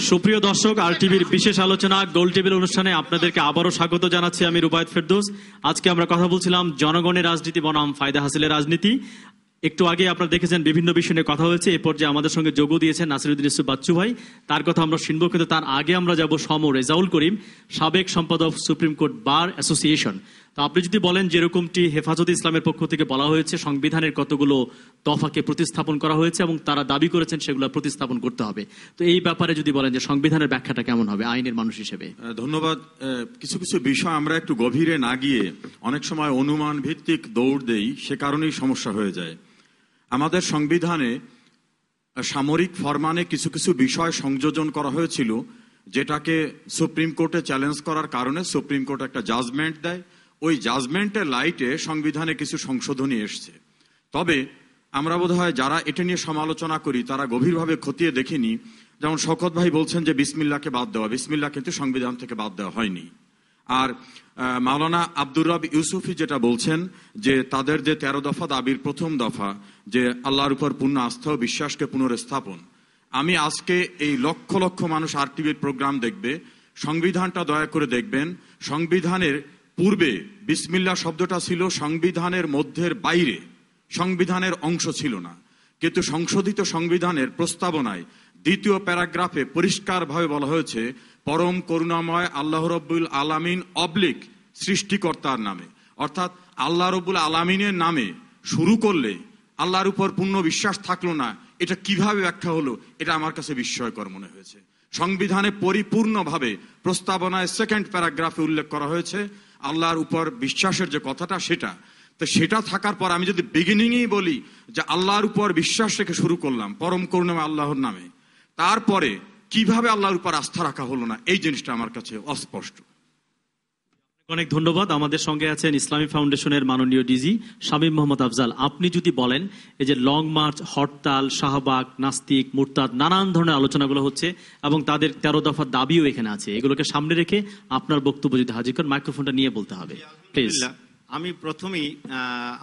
সুপ্রিয় দর্শক, আরটিভির বিশেষ আলোচনা গোল টেবিল অনুষ্ঠানে আপনাদেরকে আবারও স্বাগত জানাচ্ছি। আমি রুবায়েত ফেরদৌস। আজকে আমরা কথা বলছিলাম জনগণের রাজনীতি বনাম ফায়দা হাসিলের রাজনীতি। একটু আগে আপনারা দেখেছেন বিভিন্ন বিষয় নিয়ে কথা হয়েছে। এরপর যে আমাদের সঙ্গে যোগ দিয়েছেন নাসিরউদ্দিন ইউসুফ বাচ্চু ভাই, তার কথা আমরা শুনবো, কিন্তু তার আগে আমরা যাব রেজাউল করিম, সাবেক সম্পাদক সুপ্রিম কোর্ট বার অ্যাসোসিয়েশন। তো আপনি যদি বলেন, যেরকমটি হেফাজতে ইসলামের পক্ষ থেকে বলা হয়েছে, সংবিধানের কতগুলো দফাকে প্রতিস্থাপন করা হয়েছে এবং তারা দাবি করেছেন সেগুলো প্রতিস্থাপন করতে হবে, তো এই ব্যাপারে যদি বলেন যে সংবিধানের ব্যাখ্যাটা কেমন হবে আইনের মানুষ হিসেবে? ধন্যবাদ। কিছু কিছু বিষয় আমরা একটু গভীরে না গিয়ে অনেক সময় অনুমান ভিত্তিক দৌড় দেই, সে কারণেই সমস্যা হয়ে যায়। আমাদের সংবিধানে সামরিক ফরমানে কিছু কিছু বিষয় সংযোজন করা হয়েছিল, যেটাকে সুপ্রিম কোর্টে চ্যালেঞ্জ করার কারণে সুপ্রিম কোর্ট একটা জাজমেন্ট দেয়। ওই জাজমেন্টের লাইটে সংবিধানে কিছু সংশোধনী এসছে। তবে আমরা বোধহয় যারা এটা নিয়ে সমালোচনা করি তারা গভীরভাবে খতিয়ে দেখিনি। যেমন শওকত ভাই বলছেন যে বিসমিল্লাহকে বাদ দেওয়া, বিসমিল্লাহ কিন্তু সংবিধান থেকে বাদ দেওয়া হয়নি। আর মাওলানা আব্দুর রব ইউসুফি যেটা বলছেন যে তাদের যে 13 দফা দাবির প্রথম দফা, যে আল্লাহর উপর পূর্ণ আস্থা ও বিশ্বাসকে পুনরস্থাপন। আমি আজকে এই লক্ষ লক্ষ মানুষ আরটিভির প্রোগ্রাম দেখবে, সংবিধানটা দয়া করে দেখবেন। সংবিধানের পূর্বে বিসমিল্লাহ শব্দটা ছিল সংবিধানের মধ্যের বাইরে, সংবিধানের অংশ ছিল না। কিন্তু সংশোধিত সংবিধানের প্রস্তাবনায় দ্বিতীয় প্যারাগ্রাফে পরিষ্কারভাবে বলা হয়েছে পরম করুণাময় আল্লাহ রব্বুল আলামিন অবলিক সৃষ্টিকর্তার নামে। অর্থাৎ আল্লাহ রব্বুল আলামিনের নামে শুরু করলে আল্লাহর উপর পূর্ণ বিশ্বাস থাকলো না, এটা কিভাবে ব্যাখ্যা হলো, এটা আমার কাছে বিস্ময়কর মনে হয়েছে। সংবিধানে পরিপূর্ণভাবে প্রস্তাবনায় সেকেন্ড প্যারাগ্রাফে উল্লেখ করা হয়েছে আল্লাহর উপর বিশ্বাসের যে কথাটা, সেটা তো সেটা থাকার পর আমি যদি বিগিনিংই বলি যে আল্লাহর উপর বিশ্বাস রেখে শুরু করলাম পরম করুণাময় আল্লাহর নামে, তারপরে কিভাবে আল্লাহর উপর আস্থা রাখা হলো না, এই জিনিসটা আমার কাছে অস্পষ্ট। অনেক ধন্যবাদ। আমাদের সঙ্গে আছেন ইসলামী ফাউন্ডেশনের মাননীয় ডিজি শামীম মোহাম্মদ আফজাল। আপনি যদি বলেন, এই যে লং মার্চ, হরতাল, শাহবাগ, নাস্তিক, মুরতাদ, নানান ধরনের আলোচনাগুলো হচ্ছে এবং তাদের 13 দফার দাবিও এখানে আছে, এগুলোকে সামনে রেখে আপনার বক্তব্য যদি হাজির করেন, মাইক্রোফোনটা নিয়ে বলতে হবে প্লিজ। আমি প্রথমেই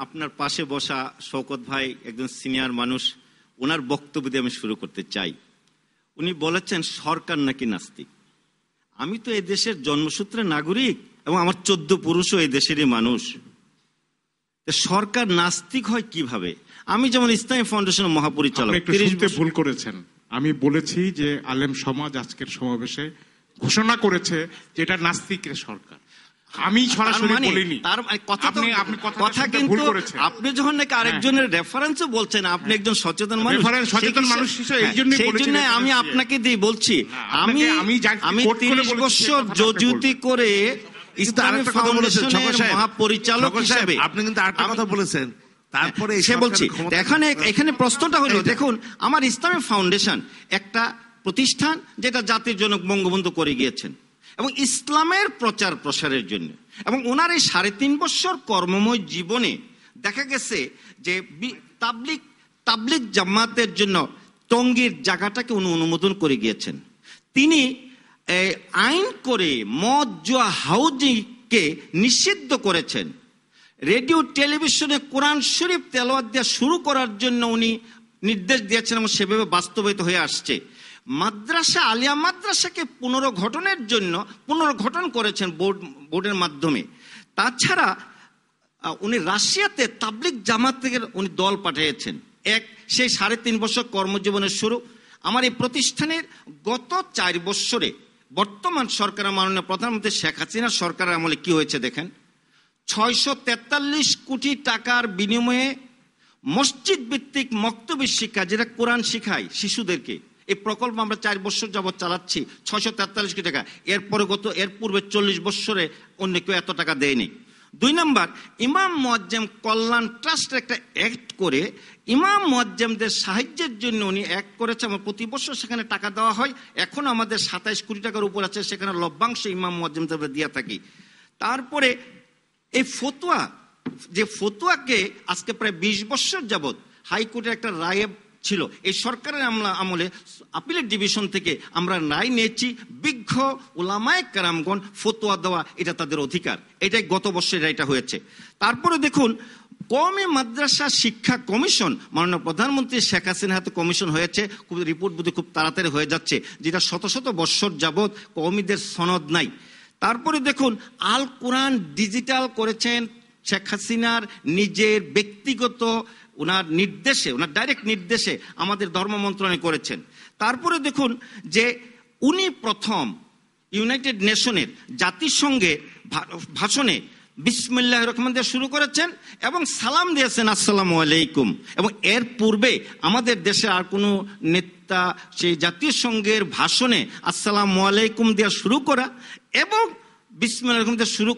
আপনার পাশে বসা শওকত ভাই একজন সিনিয়র মানুষ, ওনার বক্তব্য দিয়ে আমি শুরু করতে চাই। উনি বলেছেন সরকার নাকি নাস্তিক। আমি তো এই দেশের জন্মসূত্রে নাগরিক এবং আমার 14 পুরুষও এই দেশেরই মানুষ। সরকার নাস্তিক হয় কিভাবে? আমি যেমন ইসলামী ফাউন্ডেশনের মহাপরিচালক। ভুল করেছেন, আমি বলেছি যে আলেম সমাজ আজকের সমাবেশে ঘোষণা করেছে যে এটা নাস্তিকের সরকার। আমি সরাসরি বলিনি। তার কথা কিন্তু আপনি যখন নাকি আরেকজনের রেফারেন্সও বলছেন, আপনি একজন সচেতন মানুষ হিসেবে সেই জন্য আমি আপনাকে দিয়ে বলছি, আমি 30 বছর যজুতি করে ইসলামী ফাউন্ডেশনের মহাপরিচালক হিসেবে আপনি কিন্তু আরেকটা কথা বলেছেন। তারপরে সে বলছি এখানে প্রশ্নটা হলো, দেখুন আমার ইসলামী ফাউন্ডেশন একটা প্রতিষ্ঠান যেটা জাতির জনক বঙ্গবন্ধু করে গিয়েছেন এবং ইসলামের প্রচার প্রসারের জন্য, এবং ওনার এই 3.5 বছর কর্মময় জীবনে দেখা গেছে যে তাবলিগ জামাতের জন্য টঙ্গীর জায়গাটাকে উনি অনুমোদন করে গিয়েছেন। তিনি আইন করে মদ জুয়া হাউজিংকে নিষিদ্ধ করেছেন। রেডিও টেলিভিশনে কোরআন শরীফ তেলাওয়াত দেওয়া শুরু করার জন্য উনি নির্দেশ দিয়েছেন এবং সেভাবে বাস্তবায়িত হয়ে আসছে। মাদ্রাসা, আলিয়া মাদ্রাসাকে পুনর্গঠন করেছেন বোর্ডের মাধ্যমে। তাছাড়া উনি রাশিয়াতে তাবলিগ জামাত থেকে উনি দল পাঠিয়েছেন। সেই 3.5 বছর কর্মজীবনের শুরু। আমার এই প্রতিষ্ঠানের গত 4 বছরে বর্তমান সরকারের মাননীয় প্রধানমন্ত্রী শেখ হাসিনা সরকারের আমলে কি হয়েছে দেখেন। 643 কোটি টাকার বিনিময়ে মসজিদ ভিত্তিক মক্তবী শিক্ষা, যেটা কোরআন শিখায় শিশুদেরকে, এই প্রকল্প আমরা 4 বছর যাবৎ চালাচ্ছি। 643 কোটি টাকা। এর পূর্বে 40 বছরে অন্য কেউ এত টাকা দেয়নি। 2 নম্বর, ইমাম মুয়াজ্জেম কল্যাণ ট্রাস্ট একটা অ্যাক্ট করে ইমাম মুয়াজ্জেমদের সাহায্যের জন্য উনি অ্যাক্ট করেছে এবং প্রতি বছর সেখানে টাকা দেওয়া হয়। এখন আমাদের 27 কোটি টাকার উপর আছে, সেখানে লভ্যাংশ ইমাম মুয়াজ্জেমদের দিয়ে থাকি। তারপরে এই ফতুয়াকে আজকে প্রায় 20 বছর যাবৎ হাইকোর্টের একটা রায়ে ছিল, এই সরকারের আমলে আপিলের ডিভিশন থেকে আমরা রায় নিয়েছি, বিজ্ঞ উলামায়ে কেরামগণ ফতোয়া দেওয়া এটা তাদের অধিকার। এটাই গত বছর এটা হয়েছে। তারপরে দেখুন কওমি মাদ্রাসা শিক্ষা কমিশন, মাননীয় প্রধানমন্ত্রী শেখ হাসিনার হাতে কমিশন হয়েছে, খুব রিপোর্ট বোধহয় খুব তাড়াতাড়ি হয়ে যাচ্ছে, যেটা শত শত বৎসর যাবৎ কওমিদের সনদ নাই। তারপরে দেখুন, আল কোরআন ডিজিটাল করেছেন শেখ হাসিনার নিজের ব্যক্তিগত ওনার নির্দেশে, ওনার ডাইরেক্ট নির্দেশে আমাদের ধর্ম মন্ত্রণালয় করেছেন। তারপরে দেখুন যে উনি প্রথম ইউনাইটেড নেশনের জাতিসংঘে ভাষণে বিসমিল্লাহির রহমান দিয়ে শুরু করেছেন এবং সালাম দিয়েছেন আসসালামু আলাইকুম। এবং এর পূর্বে আমাদের দেশে আর কোনো নেতা সেই জাতীয় সংঘের ভাষণে আসসালামু আলাইকুম দিয়ে শুরু করা এবং বিসমিল্লাহির রহমান দিয়ে শুরু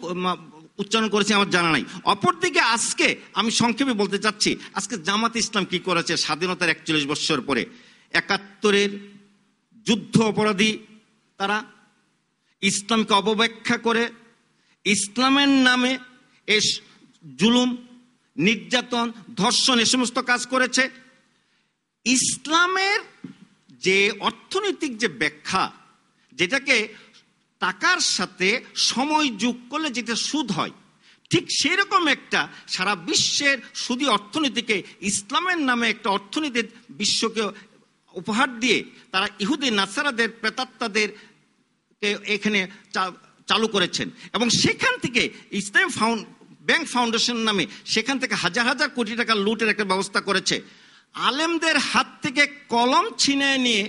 উচ্চারণ করেছে আমার জানা নাই। অপরদিকে আজকে আমি সংক্ষেপে বলতে চাচ্ছি, আজকে জামাত ইসলাম কি করেছে স্বাধীনতার 41 বছর পরে? 71-এর যুদ্ধ অপরাধী তারা, ইসলামকে অপব্যাখ্যা করে ইসলামের নামে এই জুলুম, নির্যাতন, ধর্ষণ এ সমস্ত কাজ করেছে। ইসলামের যে অর্থনৈতিক যে ব্যাখ্যা, যেটাকে টাকার সাথে সময় যোগ করলে যেটা সুদ হয়, ঠিক সেরকম একটা সারা বিশ্বের সুদী অর্থনীতিকে ইসলামের নামে একটা অর্থনীতির বিশ্বকে উপহার দিয়ে তারা ইহুদি নাসারাদের, প্রেতাত্মাদের এখানে চালু করেছেন। এবং সেখান থেকে ইসলাম ব্যাংক ফাউন্ডেশন নামে সেখান থেকে হাজার হাজার কোটি টাকা লুটের একটা ব্যবস্থা করেছে। আলেমদের হাত থেকে কলম ছিনিয়ে নিয়ে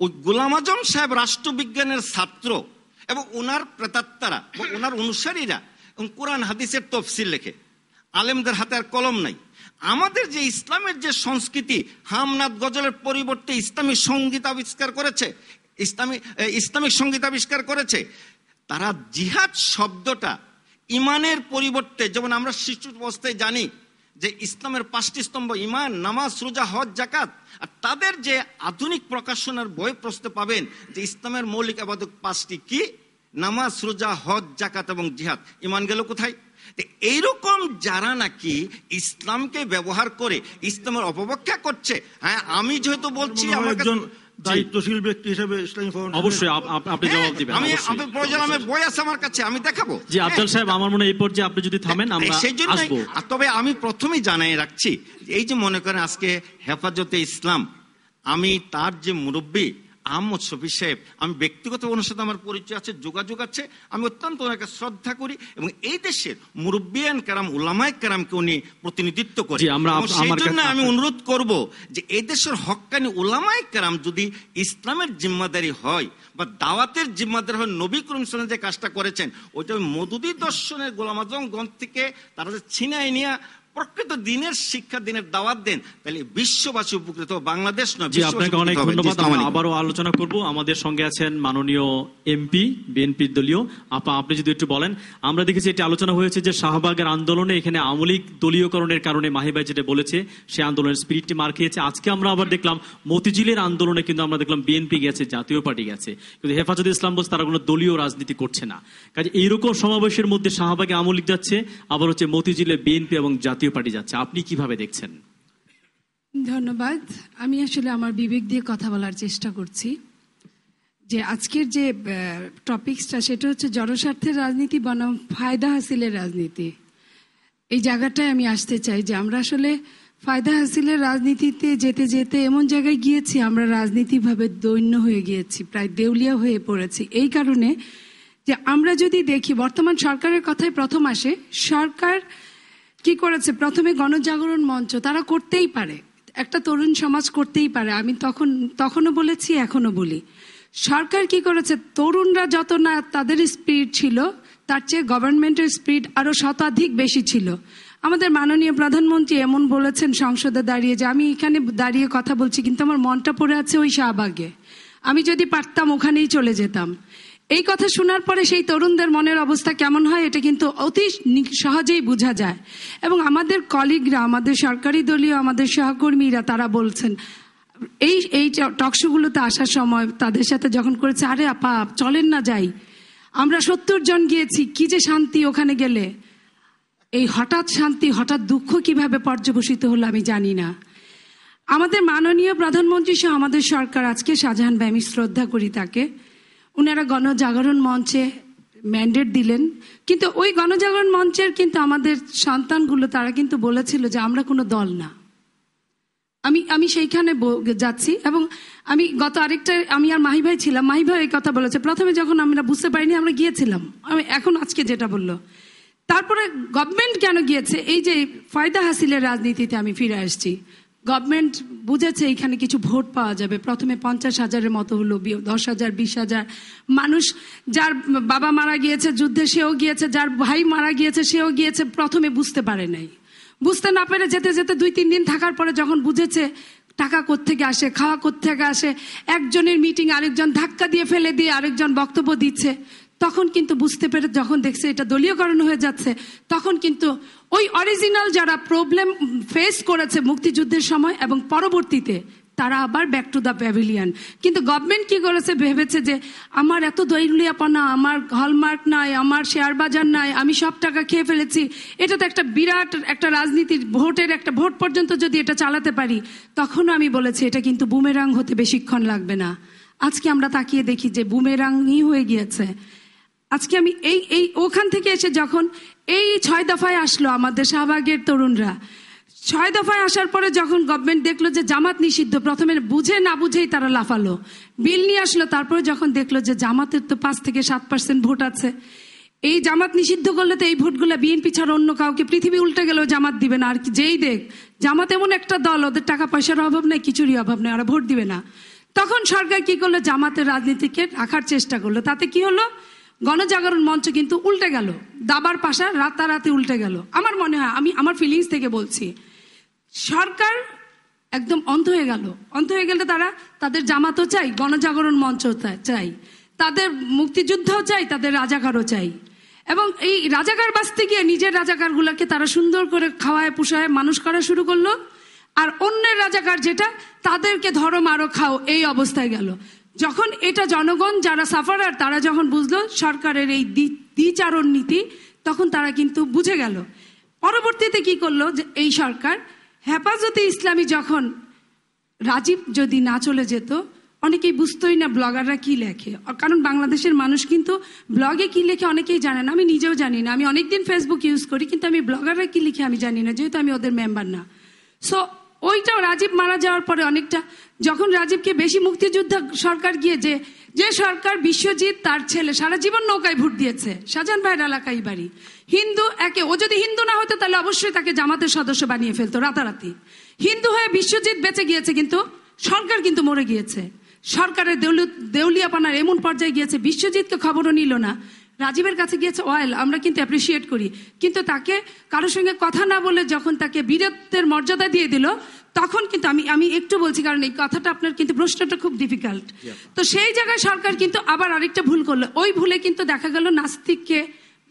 ওই গোলাম আজম সাহেব রাষ্ট্রবিজ্ঞানের ছাত্র এবং ওনার প্রেতাত্মারা বা ওনার অনুসারীরা এবং কোরআন হাদিসের তফসিল লেখে। আলেমদের হাতে আর কলম নাই। আমাদের যে ইসলামের যে সংস্কৃতি, হামনাদ গজলের পরিবর্তে ইসলামী সঙ্গীত আবিষ্কার করেছে, ইসলামিক সঙ্গীত আবিষ্কার করেছে। তারা জিহাদ শব্দটা ইমানের পরিবর্তে, যেমন আমরা শিশু অবস্থায় জানি যে ইসলামের 5টি স্তম্ভ ইমান, নামাজ, রোজা, হজ, যাকাত, আর তাদের যে আধুনিক প্রকাশনার বই প্রশ্নে পাবেন যে ইসলামের মৌলিক ইবাদত 5টি কি? নামাজ, রোজা, হজ, যাকাত এবং জিহাদ। ইমান গেল কোথায়? এইরকম যারা নাকি ইসলামকে ব্যবহার করে ইসলামের অপব্যাখ্যা করছে, হ্যাঁ আমি যেহেতু বলছি আমার একজন দায়িত্বশীল ব্যক্তি হিসেবে ইসলামী ফাউন্ডেশন অবশ্যই আপনি জবাব দিবেন। আমি প্রয়োজন আমার বই আছে আমার কাছে, আমি দেখাবো। জি আফজাল সাহেব, আমার মনে হয় এই পর্যায়ে আপনি যদি থামেন আমরা সেই জন্য। আসবো। তবে আমি প্রথমেই জানাই রাখছি, এই যে মনে করেন আজকে হেফাজতে ইসলাম, আমি তার যে মুরব্বী আহমদ শফি সাহেব, আমি ব্যক্তিগত ওনার সাথে আমার পরিচয় আছে, যোগাযোগ আছে, আমি অত্যন্ত ওনাকে শ্রদ্ধা করি এবং এই দেশের মুরব্বিয়ান কেরাম, উলামায়ে কেরামকে উনি প্রতিনিধিত্ব করে। সেই জন্য আমি অনুরোধ করব যে এই দেশের হক্কানি উলামায়ে কেরাম যদি ইসলামের জিম্মাদারি হয় বা দাওয়াতের জিম্মাদারি হয়, নবী করিম সাল্লাল্লাহু আলাইহি ওয়াসাল্লাম যে কাজটা করেছেন ওইটা মওদুদি দর্শনের গোলাম আজম গঞ্জ থেকে তারা যে ছিনাই নিয়ে প্রকৃত দিনের শিক্ষা, দিনের দাওয়াত দেন, তাহলে বিশ্ববাসী উপকৃত, বাংলাদেশ নয়। আপনাকে অনেক ধন্যবাদ। আমরা আবারও আলোচনা করব। আমাদের সঙ্গে আছেন মাননীয় এমপি, বিএনপির দলীয় আপা, আপনি যদি একটু বলেন। আমরা দেখেছি এটি আলোচনা হয়েছে যে শাহবাগের আন্দোলনে এখানে আওয়ামী লীগ দলীয়করণের কারণে মাহিবাই যেটা বলেছে সে আন্দোলনের স্পিরিটটি মার খেয়েছে। আজকে আমরা আবার দেখলাম মতিঝিলের আন্দোলনে কিন্তু আমরা দেখলাম বিএনপি গেছে, জাতীয় পার্টি গেছে, কিন্তু হেফাজতে ইসলাম বলছে তারা কোনো দলীয় রাজনীতি করছে না। কাজে এইরকম সমাবেশের মধ্যে শাহবাগে আওয়ামী লীগ যাচ্ছে, আবার হচ্ছে মতিঝিলে বিএনপি এবং জাতীয় পার্টি যাচ্ছে। আপনি কিভাবে দেখছেন? ধন্যবাদ। আমি আসলে আমার বিবেক দিয়ে কথা বলার চেষ্টা করছি। যে আজকের যে টপিকসটা সেটা হচ্ছে জনস্বার্থের রাজনীতি বনাম ফায়দা হাসিলের রাজনীতি। এই জায়গাটায় আমি আসতে চাই যে আমরা আসলে ফায়দা হাসিলের রাজনীতিতে যেতে যেতে এমন জায়গায় গিয়েছি, আমরা রাজনীতিভাবে দৈন্য হয়ে গিয়েছি, প্রায় দেউলিয়া হয়ে পড়েছি। এই কারণে যে আমরা যদি দেখি বর্তমান সরকারের কথাই প্রথম আসে, সরকার কি করেছে? প্রথমে গণজাগরণ মঞ্চ তারা করতেই পারে, একটা তরুণ সমাজ করতেই পারে। আমি তখনও বলেছি, এখনো বলি, সরকার কি করেছে? তরুণরা যত না তাদের স্পিরিট ছিল, তার চেয়ে গভর্নমেন্টের স্পিরিট আরো শতাধিক বেশি ছিল। আমাদের মাননীয় প্রধানমন্ত্রী এমন বলেছেন সংসদে দাঁড়িয়ে যে আমি এখানে দাঁড়িয়ে কথা বলছি কিন্তু আমার মনটা পড়ে আছে ওই শাহবাগে, আমি যদি পারতাম ওখানেই চলে যেতাম। এই কথা শোনার পরে সেই তরুণদের মনের অবস্থা কেমন হয় এটা কিন্তু অতি সহজেই বোঝা যায়। এবং আমাদের কলিগরা, আমাদের সরকারি দলীয় আমাদের সহকর্মীরা তারা বলছেন এই টকশোগুলোতে আসার সময় তাদের সাথে যখন করেছে, আরে আপা চলেন না যাই, আমরা 70 জন গিয়েছি, কি যে শান্তি ওখানে গেলে। এই হঠাৎ শান্তি, হঠাৎ দুঃখ কিভাবে পর্যবসিত হলো আমি জানি না। আমাদের মাননীয় প্রধানমন্ত্রী সহ আমাদের সরকার, আজকে শাহজাহান ভাই, আমি শ্রদ্ধা করি তাকে, উনারা গণজাগরণ মঞ্চে ম্যান্ডেট দিলেন, কিন্তু ওই গণজাগরণ মঞ্চের কিন্তু আমাদের সন্তানগুলো তারা কিন্তু বলেছিল যে আমরা কোনো দল না। আমি সেইখানে যাচ্ছি, এবং আমি গত আরেকটা, আমি আর মাহি ভাই ছিলাম, মাহি ভাই এই কথা বলেছে। প্রথমে যখন আমরা বুঝতে পারিনি আমরা গিয়েছিলাম, আমি এখন আজকে যেটা বললো, তারপরে গভর্নমেন্ট কেন গিয়েছে, এই যে ফায়দা হাসিলের রাজনীতিতে আমি ফিরে আসছি। গভর্নমেন্ট বুঝেছে এখানে কিছু ভোট পাওয়া যাবে। প্রথমে 50,000-এর মতো হলো, 10,000, 20,000 মানুষ, যার বাবা মারা গিয়েছে যুদ্ধে সেও গিয়েছে, যার ভাই মারা গিয়েছে সেও গিয়েছে। প্রথমে বুঝতে পারে নাই, বুঝতে না পেরে যেতে যেতে 2-3 দিন থাকার পরে যখন বুঝেছে টাকা কোত্থেকে আসে, খাওয়া কোত্থেকে আসে, একজনের মিটিং আরেকজন ধাক্কা দিয়ে ফেলে দিয়ে আরেকজন বক্তব্য দিচ্ছে, তখন কিন্তু বুঝতে পেরে যখন দেখছে এটা দলীয়করণ হয়ে যাচ্ছে, তখন কিন্তু ওই অরিজিনাল যারা প্রবলেম ফেস করেছে মুক্তিযুদ্ধের সময় এবং পরবর্তীতে, তারা আবার ব্যাক টু দ্য প্যাভিলিয়ন। কিন্তু গভর্নমেন্ট কি করেছে, ভেবেছে যে আমার এত দলীয়পনা, আমার হলমার্ক নাই, আমার শেয়ার বাজার নাই, আমি সব টাকা খেয়ে ফেলেছি, এটা তো একটা বিরাট একটা রাজনীতির ভোটের একটা ভোট পর্যন্ত যদি এটা চালাতে পারি, তখনও আমি বলেছি এটা কিন্তু বুমেরাং হতে বেশিক্ষণ লাগবে না। আজকে আমরা তাকিয়ে দেখি যে বুমেরাংই হয়ে গিয়েছে। আজকে আমি এই ওখান থেকে এসে যখন এই 6 দফায় আসলো আমাদের শাহবাগের তরুণরা, 6 দফায় আসার পরে যখন গভর্নমেন্ট দেখলো যে জামাত নিষিদ্ধ, প্রথমে বুঝে না বুঝেই তারা লাফালো, বিল নিয়ে আসলো। তারপরে যখন দেখলো যে জামাতের তো 5-7% ভোট আছে, এই জামাত নিষিদ্ধ করলে তো এই ভোটগুলো বিএনপি ছাড়া অন্য কাউকে, পৃথিবী উল্টে গেলেও জামাত দিবে না। আর যেই দেখ জামাত এমন একটা দল, ওদের টাকা পয়সার অভাব নেই, কিছুরই অভাব নেই, ওরা ভোট দিবে না। তখন সরকার কি করলো, জামাতের রাজনীতিকে রাখার চেষ্টা করলো। তাতে কি হলো, গণজাগরণ মঞ্চ কিন্তু উল্টে গেল, দাবার পাশা রাতারাতি উল্টে গেল। আমার মনে হয়, আমি আমার ফিলিংস থেকে বলছি, সরকার একদম অন্ধ হয়ে গেল। অন্ধ হয়ে গেলে তারা তাদের জামাতও চাই, গণজাগরণ মঞ্চ চাই, তাদের মুক্তিযুদ্ধও চাই, তাদের রাজাকারও চাই। এবং এই রাজাকার বাঁচতে গিয়ে নিজের রাজাকারগুলোকে তারা সুন্দর করে খাওয়ায় পুষায় মানুষ করা শুরু করলো, আর অন্যের রাজাকার যেটা, তাদেরকে ধরো মারো খাও, এই অবস্থায় গেল। যখন এটা জনগণ যারা সাফারার, তারা যখন বুঝলো সরকারের এই দ্বিচারণ নীতি, তখন তারা কিন্তু বুঝে গেল। পরবর্তীতে কি করলো, যে এই সরকার হেফাজতে ইসলামী যখন রাজীব যদি না চলে যেত, অনেকেই বুঝতোই না ব্লগাররা কি লেখে, কারণ বাংলাদেশের মানুষ কিন্তু ব্লগে কি লেখে অনেকেই জানে না, আমি নিজেও জানি না। আমি অনেকদিন ফেসবুক ইউজ করি, কিন্তু আমি ব্লগাররা কি লিখে আমি জানি না, যেহেতু আমি ওদের মেম্বার না। সো ওইটাও রাজীব মারা যাওয়ার পরে অনেকটা, যখন রাজীবকে বেশি মুক্তিযুদ্ধ সরকার গিয়ে, যে সরকার বিশ্বজিৎ তার ছেলে সারা জীবন নৌকায় ভোট দিয়েছে, শাহজাহান ভাইয়ের এলাকায় বাড়ি, হিন্দু, ও যদি হিন্দু না হতো তাহলে অবশ্যই তাকে জামাতের সদস্য বানিয়ে ফেলতো রাতারাতি। হিন্দু হয়ে বিশ্বজিৎ বেঁচে গিয়েছে, কিন্তু সরকার কিন্তু মরে গিয়েছে। সরকারের দেউলিয়াপানার এমন পর্যায়ে গিয়েছে, বিশ্বজিৎকে খবরও নিল না, রাজীবের কাছে গিয়েছে ওয়েল, আমরা কিন্তু অ্যাপ্রিসিয়েট করি, কিন্তু তাকে কারোর সঙ্গে কথা না বলে যখন তাকে বীরত্বের মর্যাদা দিয়ে দিল, তখন কিন্তু আমি একটু বলছি, কারণ এই কথাটা আপনার কিন্তু প্রশ্নটা খুব ডিফিকাল্ট। তো সেই জায়গায় সরকার কিন্তু আবার আরেকটা ভুল করলো। ওই ভুলে কিন্তু দেখা গেল নাস্তিককে,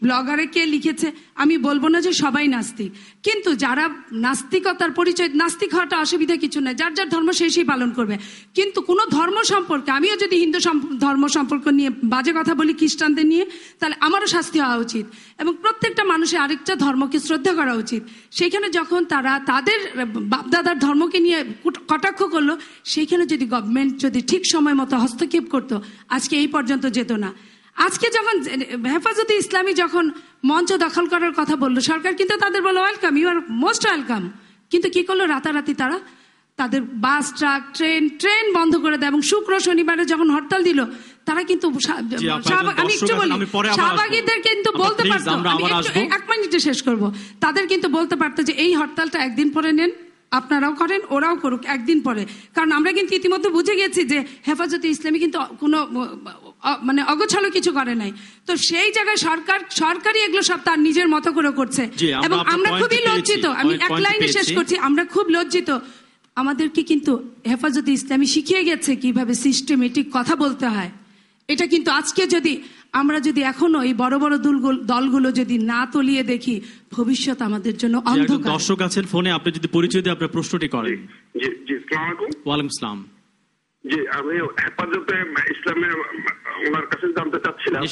ব্লগারে কে লিখেছে, আমি বলবো না যে সবাই নাস্তিক, কিন্তু যারা নাস্তিকতার পরিচয়, নাস্তিক হওয়াটা অসুবিধা কিছু নয়, যার যার ধর্ম সেই পালন করবে। কিন্তু কোনো ধর্ম সম্পর্কে, আমিও যদি হিন্দু ধর্ম সম্পর্ক নিয়ে বাজে কথা বলি খ্রিস্টানদের নিয়ে, তাহলে আমারও শাস্তি হওয়া উচিত, এবং প্রত্যেকটা মানুষের আরেকটা ধর্মকে শ্রদ্ধা করা উচিত। সেখানে যখন তারা তাদের বাপদাদার ধর্মকে নিয়ে কটাক্ষ করলো, সেইখানে যদি গভর্নমেন্ট যদি ঠিক সময় মতো হস্তক্ষেপ করতো, আজকে এই পর্যন্ত যেত না। আজকে যখন হেফাজতে ইসলামী যখন মঞ্চ দখল করার কথা বললো, সরকার কিন্তু তাদের বললো welcome, you are most welcome, কিন্তু কি করলো, রাতারাতি তারা তাদের বাস, ট্রাক, ট্রেন বন্ধ করে দেয়, এবং শুক্র শনিবারে যখন হরতাল দিল, তারা কিন্তু আমি একটু বলি, শাহবাগীদের কিন্তু বলতে পারতো, এক মিনিটে শেষ করব, তাদের কিন্তু বলতে পারতো যে এই হরতালটা একদিন পরে নেন, আপনারাও করেন, ওরাও করুক একদিন পরে, কারণ আমরা কিন্তু ইতিমধ্যে বুঝে গেছি যে হেফাজতে ইসলামী কিন্তু কোনো মানে অগোছালো কিছু করে নাই। তো সেই জায়গায় সরকারই এগুলো সব তার নিজের মতো করে করছে, এবং আমরা খুবই লজ্জিত। আমি এক লাইনে শেষ করছি, আমরা খুব লজ্জিত। আমাদেরকে কিন্তু হেফাজতে ইসলামী শিখিয়ে গেছে কিভাবে সিস্টেমেটিক কথা বলতে হয়। এটা কিন্তু আজকে আমরা যদি এখনো এই বড় বড় দলগুলো যদি না তলিয়ে দেখি, ভবিষ্যৎ আমাদের জন্য অন্ধকার। দর্শক আছেন ফোনে, আপনি যদি পরিচয় দিয়ে আপনার প্রশ্নটি করেন। জি জি, আসসালামু আলাইকুম। ওয়ালাইকুম আসসালাম। জি, আমি হেফাজতে ইসলামের ওনার কাছে জানতে চাচ্ছিলাম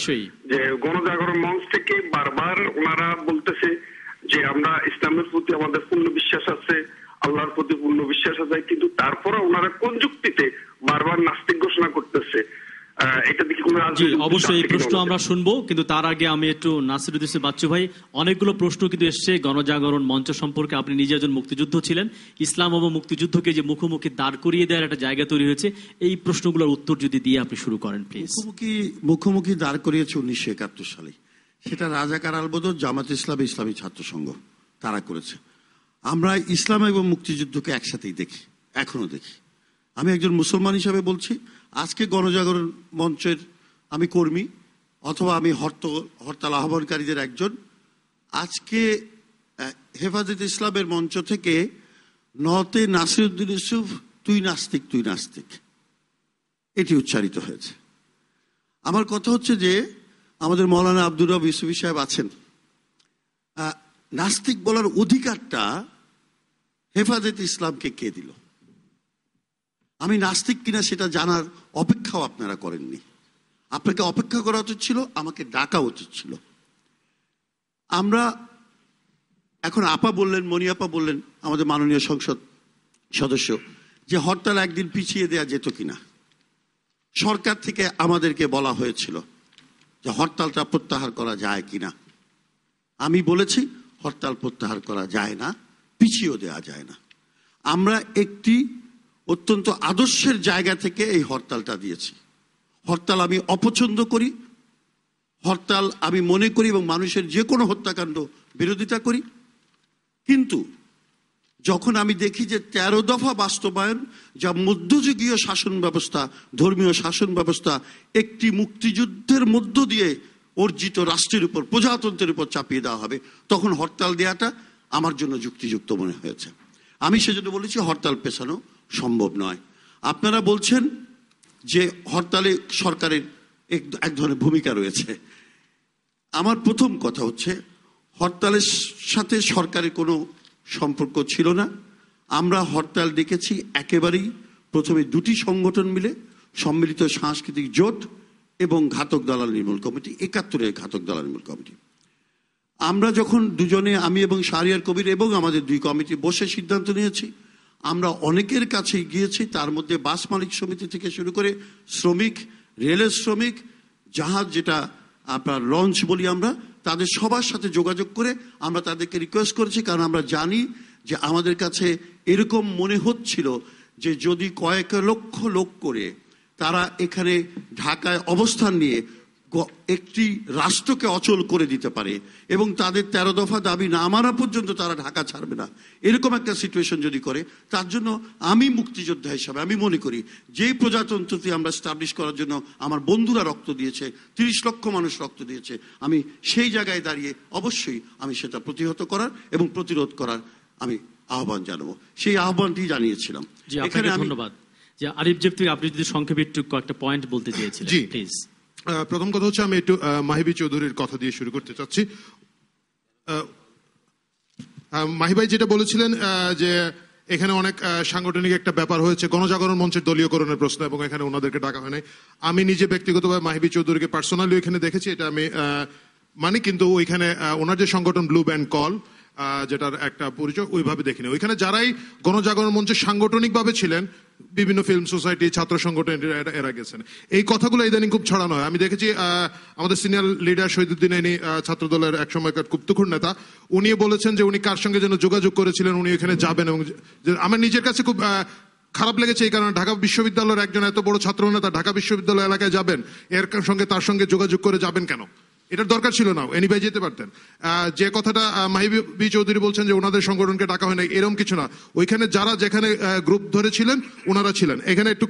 যে গণজাগরণ মঞ্চ থেকে বারবার ওনারা বলতেছে যে আমরা ইসলামের প্রতি আমাদের পূর্ণ বিশ্বাস আছে, আল্লাহর প্রতি পূর্ণ বিশ্বাস আছে, কিন্তু তারপরে ওনারা কোন যুক্তিতে বারবার নাস্তিক ঘোষণা করতেছে? এটা দেখি কোনো জি অবশ্যই এই প্রশ্ন আমরা শুনবো, কিন্তু তার আগে আমি একটু নাসিরুদ্দিন বাচ্চু ভাই, অনেকগুলো প্রশ্ন কিন্তু এসছে গণজাগরণ মঞ্চ সম্পর্কে। আপনি নিজে একজন মুক্তিযুদ্ধ ছিলেন, ইসলাম এবং মুক্তিযুদ্ধকে যে মুখোমুখি দাঁড় করিয়ে দেওয়ার একটা জায়গা তৈরি হয়েছে, এই প্রশ্নগুলোর উত্তর যদি দিয়ে আপনি শুরু করেন প্লিজ। মুখোমুখি দাঁড় করিয়েছে 1971 সালে, সেটা রাজাকার আলবদর, জামাত ইসলাম, ইসলামী ছাত্র সংঘ তারা করেছে। আমরা ইসলাম এবং মুক্তিযুদ্ধকে একসাথেই দেখি, এখনো দেখি। আমি একজন মুসলমান হিসাবে বলছি, আজকে গণজাগরণ মঞ্চের আমি কর্মী অথবা আমি হরতাল আহ্বানকারীদের একজন। আজকে হেফাজত ইসলামের মঞ্চ থেকে নতে নাসিরুদ্দিন ইউসুফ তুই নাস্তিক তুই নাস্তিক এটি উচ্চারিত হয়েছে। আমার কথা হচ্ছে যে আমাদের মৌলানা আব্দুর রব ইউসুফী সাহেব আছেন, নাস্তিক বলার অধিকারটা হেফাজত ইসলামকে কে দিল? আমি নাস্তিক কিনা সেটা জানার অপেক্ষাও আপনারা করেননি। আপনাকে অপেক্ষা করা উচিত ছিল, আমাকে ডাকা উচিত ছিল। আমরা এখন আপা বললেন, মনি আপা বললেন, আমাদের মাননীয় সংসদ সদস্য, যে হরতাল একদিন পিছিয়ে দেয়া যেত কিনা। সরকার থেকে আমাদেরকে বলা হয়েছিল যে হরতালটা প্রত্যাহার করা যায় কিনা। আমি বলেছি হরতাল প্রত্যাহার করা যায় না, পিছিয়েও দেওয়া যায় না। আমরা একটি অত্যন্ত আদর্শের জায়গা থেকে এই হরতালটা দিয়েছি। হরতাল আমি অপছন্দ করি, হরতাল আমি মনে করি এবং মানুষের যে কোনো হত্যাকাণ্ড বিরোধিতা করি। কিন্তু যখন আমি দেখি যে 13 দফা বাস্তবায়ন, যা মধ্যযুগীয় শাসন ব্যবস্থা, ধর্মীয় শাসন ব্যবস্থা একটি মুক্তিযুদ্ধের মধ্য দিয়ে অর্জিত রাষ্ট্রের উপর, প্রজাতন্ত্রের উপর চাপিয়ে দেওয়া হবে, তখন হরতাল দেওয়াটা আমার জন্য যুক্তিযুক্ত মনে হয়েছে। আমি সেজন্য বলেছি হরতাল পেছানো সম্ভব নয়। আপনারা বলছেন যে হরতালে সরকারের এক ধরনের ভূমিকা রয়েছে। আমার প্রথম কথা হচ্ছে হরতালের সাথে সরকারের কোনো সম্পর্ক ছিল না। আমরা হরতাল ডেকেছি একেবারেই প্রথমে দুটি সংগঠন মিলে, সম্মিলিত সাংস্কৃতিক জোট এবং ঘাতক দালাল নির্মূল কমিটি, 71-এর ঘাতক দালাল নির্মূল কমিটি। আমরা যখন দুজনে, আমি এবং শাহরিয়ার কবির এবং আমাদের দুই কমিটি বসে সিদ্ধান্ত নিয়েছি, আমরা অনেকের কাছে গিয়েছি, তার মধ্যে বাস মালিক সমিতি থেকে শুরু করে শ্রমিক, রেলের শ্রমিক, জাহাজ যেটা আপনার লঞ্চ বলি আমরা, তাদের সবার সাথে যোগাযোগ করে আমরা তাদেরকে রিকোয়েস্ট করেছি। কারণ আমরা জানি যে আমাদের কাছে এরকম মনে হচ্ছিল যে যদি কয়েক লক্ষ লোক করে তারা এখানে ঢাকায় অবস্থান নিয়ে একটি রাষ্ট্রকে অচল করে দিতে পারে এবং তাদের 13 দফা দাবি না মানা পর্যন্ত তারা ঢাকা ছাড়বে না, এরকম একটা সিচুয়েশন যদি করে, তার জন্য আমি মুক্তিযোদ্ধা হিসাবে আমি মনে করি যেই প্রজাতন্ত্রটি আমরা স্টাবলিশ করার জন্য আমার বন্ধুরা রক্ত দিয়েছে, 30 লক্ষ মানুষ রক্ত দিয়েছে, আমি সেই জায়গায় দাঁড়িয়ে অবশ্যই আমি সেটা প্রতিহত করার এবং প্রতিরোধ করার আমি আহ্বান জানাবো। সেই আহ্বানটি জানিয়েছিলাম। এখানে ধন্যবাদ। যে আরিফ জেফতি, আপনি যদি সংক্ষেপে একটু কয়েকটা পয়েন্ট বলতে চেয়েছিলেন প্লিজ। প্রথম কথা হচ্ছে আমি একটু মাহিবি চৌধুরীর কথা দিয়ে শুরু করতে চাচ্ছি। মাহিবাই যেটা বলেছিলেন যে এখানে অনেক সাংগঠনিক একটা ব্যাপার হয়েছে, গণজাগরণ মঞ্চের দলীয়করণের প্রশ্ন, এবং এখানে ওনাদেরকে ডাকা হয় নাই। আমি নিজে ব্যক্তিগতভাবে মাহিবি চৌধুরীকে পার্সোনালি এখানে দেখেছি, এটা আমি মানে, কিন্তু ওইখানে ওনার যে সংগঠন ব্লু ব্যান্ড কল, যেটার একটা পরিচয়, ওইভাবে দেখিনি। ওইখানে যারাই গণজাগরণ মঞ্চে সাংগঠনিকভাবে ছিলেন, বিভিন্ন ফিল্ম সোসাইটি, ছাত্র সংগঠন, এরা গেছেন। এই কথাগুলো ইদানিং খুব ছড়ানো হয়। আমি দেখেছি আমাদের সিনিয়র লিডার শহীদুদ্দিন এনি, ছাত্র দলের এক সময়কার খুব তুখুর নেতা, উনি বলেছেন যে উনি কার সঙ্গে যেন যোগাযোগ করেছিলেন, উনি এখানে যাবেন। এবং আমার নিজের কাছে খুব খারাপ লেগেছে এই কারণে, ঢাকা বিশ্ববিদ্যালয়ের একজন এত বড় ছাত্র নেতা ঢাকা বিশ্ববিদ্যালয় এলাকায় যাবেন, এর সঙ্গে তার সঙ্গে যোগাযোগ করে যাবেন কেন? এটার দরকার ছিল না, এনিভাই যেতে পারতেন। যে কথাটা মাহিবি চৌধুরী বলছেন যে ওনাদের সংগঠনকে ডাকা হয় না, এরকম কিছু না। ওইখানে যারা যেখানে গ্রুপ ধরেছিলেন ওনারা ছিলেন। এখানে একটু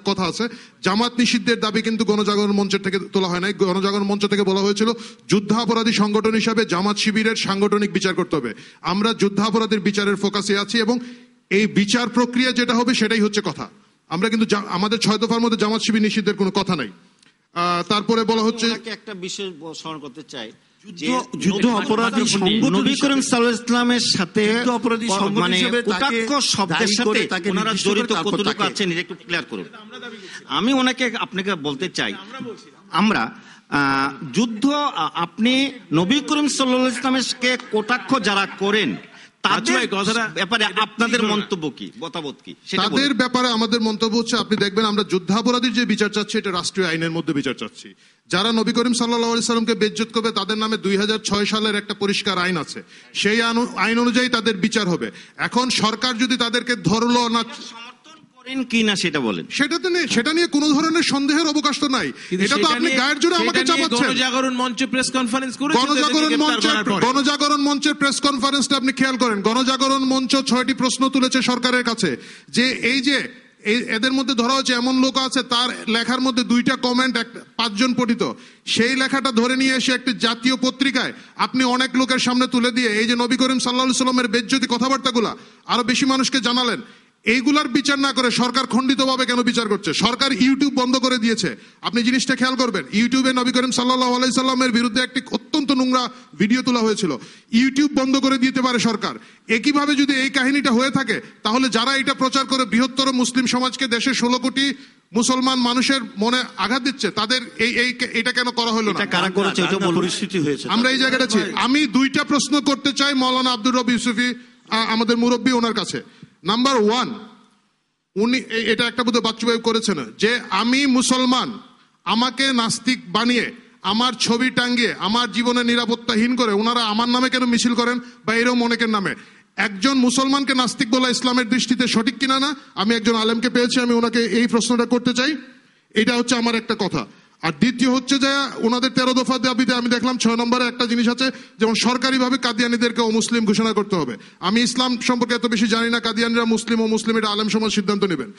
কথা আছে, জামাত নিষিদ্ধের দাবি কিন্তু গণজাগরণ মঞ্চের থেকে তোলা হয় নাই। গণজাগরণ মঞ্চ থেকে বলা হয়েছিল যুদ্ধাপরাধী সংগঠন হিসাবে জামাত শিবিরের সাংগঠনিক বিচার করতে হবে। আমরা যুদ্ধাপরাধীর বিচারের ফোকাসে আছি এবং এই বিচার প্রক্রিয়া যেটা হবে সেটাই হচ্ছে কথা। আমরা কিন্তু আমাদের 6 দফার মধ্যে জামাত শিবির নিষিদ্ধের কোনো কথা নাই। তারপরে বলা হচ্ছে একটা বিষয় স্মরণ করতে চাই, যুদ্ধ অপরাধী নবী করিম সাল্লাল্লাহু আলাইহি ওয়াসাল্লামের সাথে মানে কটাক্ষ শব্দের সাথে ওনারা জড়িত কতটুকু আছেন এটা একটু ক্লিয়ার করুন। আমি ওনাকে আপনাকে বলতে চাই, আমরা যুদ্ধ, আপনি নবী করিম সাল্লাল্লাহু আলাইহি ওয়াসাল্লামকে কটাক্ষ যারা করেন তাদের ভাই, কথাটা- ব্যাপারে আপনাদের মন্তব্য কি, মতামত কি সেটা তাদের বলুন। ব্যাপারে আমাদের মন্তব্য হচ্ছে, আপনি দেখবেন আমরা যুদ্ধাপরাধীর যে বিচার চাচ্ছি এটা রাষ্ট্রীয় আইনের মধ্যে বিচার চাচ্ছি। যারা নবী করিম সাল্লাল্লাহু আলাইহি সাল্লামকে বেইজ্জত করবে তাদের নামে 2006 সালের একটা পরিষ্কার আইন আছে, সেই আইন অনুযায়ী তাদের বিচার হবে। এখন সরকার যদি তাদেরকে ধরলো না, সমর্থন করেন কি না সেটা বলেন। সেটা নিয়ে কোনো ধরনের সন্দেহের অবকাশ তো নাই। কিন্তু এটা তো সেটা আপনি নিয়ে- গায়ের জোরে আমাকে সেটা নিয়ে চাপাচ্ছেন। গণজাগরণ মঞ্চ প্রেস কনফারেন্স করেছে গণজাগরণ মঞ্চের প্রেস কনফারেন্সটা আপনি খেয়াল করেন। গণজাগরণ মঞ্চ 6টি প্রশ্ন তুলেছে সরকারের কাছে যে এদের মধ্যে ধরা হচ্ছে এমন লোক আছে তার লেখার মধ্যে 2টা কমেন্ট 5 জন পঠিত, সেই লেখাটা ধরে নিয়ে এসে একটি জাতীয় পত্রিকায় আপনি অনেক লোকের সামনে তুলে দিয়ে এই যে নবী করিম সাল্লাল্লাহু আলাইহি সাল্লামের বেজ্জতি কথাবার্তাগুলা আরো বেশি মানুষকে জানালেন। এইগুলার বিচার না করে সরকার খণ্ডিতভাবে কেন বিচার করছে? সরকার ইউটিউব বন্ধ করে দিয়েছে। আপনি জিনিসটা খেয়াল করবেন, ইউটিউবে নবী করিম সাল্লাল্লাহু আলাইহি সাল্লামের বিরুদ্ধে একটি অত্যন্ত নোংরা ভিডিও তোলা হয়েছিল, ইউটিউব বন্ধ করে দিতে পারে সরকার। একইভাবে যদি এই কাহিনীটা হয়ে থাকে তাহলে যারা এটা প্রচার করে বৃহত্তর মুসলিম সমাজকে, দেশের 16 কোটি মুসলমান মানুষের মনে আঘাত দিচ্ছে, তাদের এটা কেন করা হলো না? এটা কারা করেছে এটা বলুন। পরিস্থিতি হয়েছে। আমরা এই জায়গাটা আছি। আমি 2টা প্রশ্ন করতে চাই মাওলানা আব্দুর রব ইউসুফি, আমাদের মুরব্বী, ওনার কাছে। নাম্বার 1, উনি এটা একটা বোধহয় বাচ্চু ভাই করেছেন যে আমি মুসলমান, আমাকে নাস্তিক বানিয়ে আমার ছবি টাঙ্গিয়ে আমার জীবনে নিরাপত্তাহীন করে ওনারা আমার নামে কেন মিছিল করেন বা এরকম অনেকের নামে। একজন মুসলমানকে নাস্তিক বলা ইসলামের দৃষ্টিতে সঠিক কিনা না, আমি একজন আলেমকে পেয়েছি, আমি ওনাকে এই প্রশ্নটা করতে চাই। এটা হচ্ছে আমার একটা কথা। আর দ্বিতীয় হচ্ছে যে ওনাদের 13 দফা দাবিতে আমি দেখলাম 6 নম্বরে একটা জিনিস আছে, যেমন সরকারিভাবে কাদিয়ানীদেরকে অমুসলিম ঘোষণা করতে হবে। আমি ইসলাম সম্পর্কে এত বেশি জানি না, কাদিয়ানীরা মুসলিম ও মুসলিম এটা আলেম সমাজ সিদ্ধান্ত নেবেন।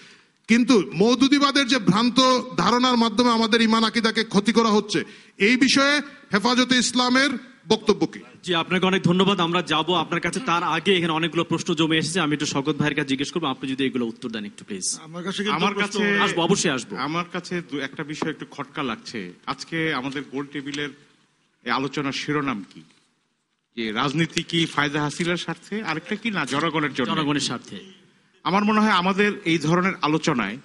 কিন্তু মওদুদিবাদের যে ভ্রান্ত ধারণার মাধ্যমে আমাদের ইমান আকিদাকে ক্ষতি করা হচ্ছে, এই বিষয়ে হেফাজতে ইসলামের বক্তব্য কি? জি, আপনাকে অনেক ধন্যবাদ। আমরা যাব আপনার কাছে, তার আগে এখানে অনেকগুলো প্রশ্ন জমে এসেছে, আমি একটু শওকত ভাইয়ের কাছে জিজ্ঞেস করবো, আপনি যদি এগুলো উত্তর দেন একটু প্লিজ। আমার কাছে আসবো, অবশ্যই আসবো। আমার কাছে একটা বিষয় একটু খটকা লাগছে। আজকে আমাদের গোল টেবিলের এই আলোচনার শিরোনাম কি? যে রাজনীতি কি ফায়দা হাসিলের স্বার্থে, আরেকটা কি না জনগণের জন্য, জনগণের স্বার্থে। আমার মনে হয় আমাদের এই ধরনের আলোচনায়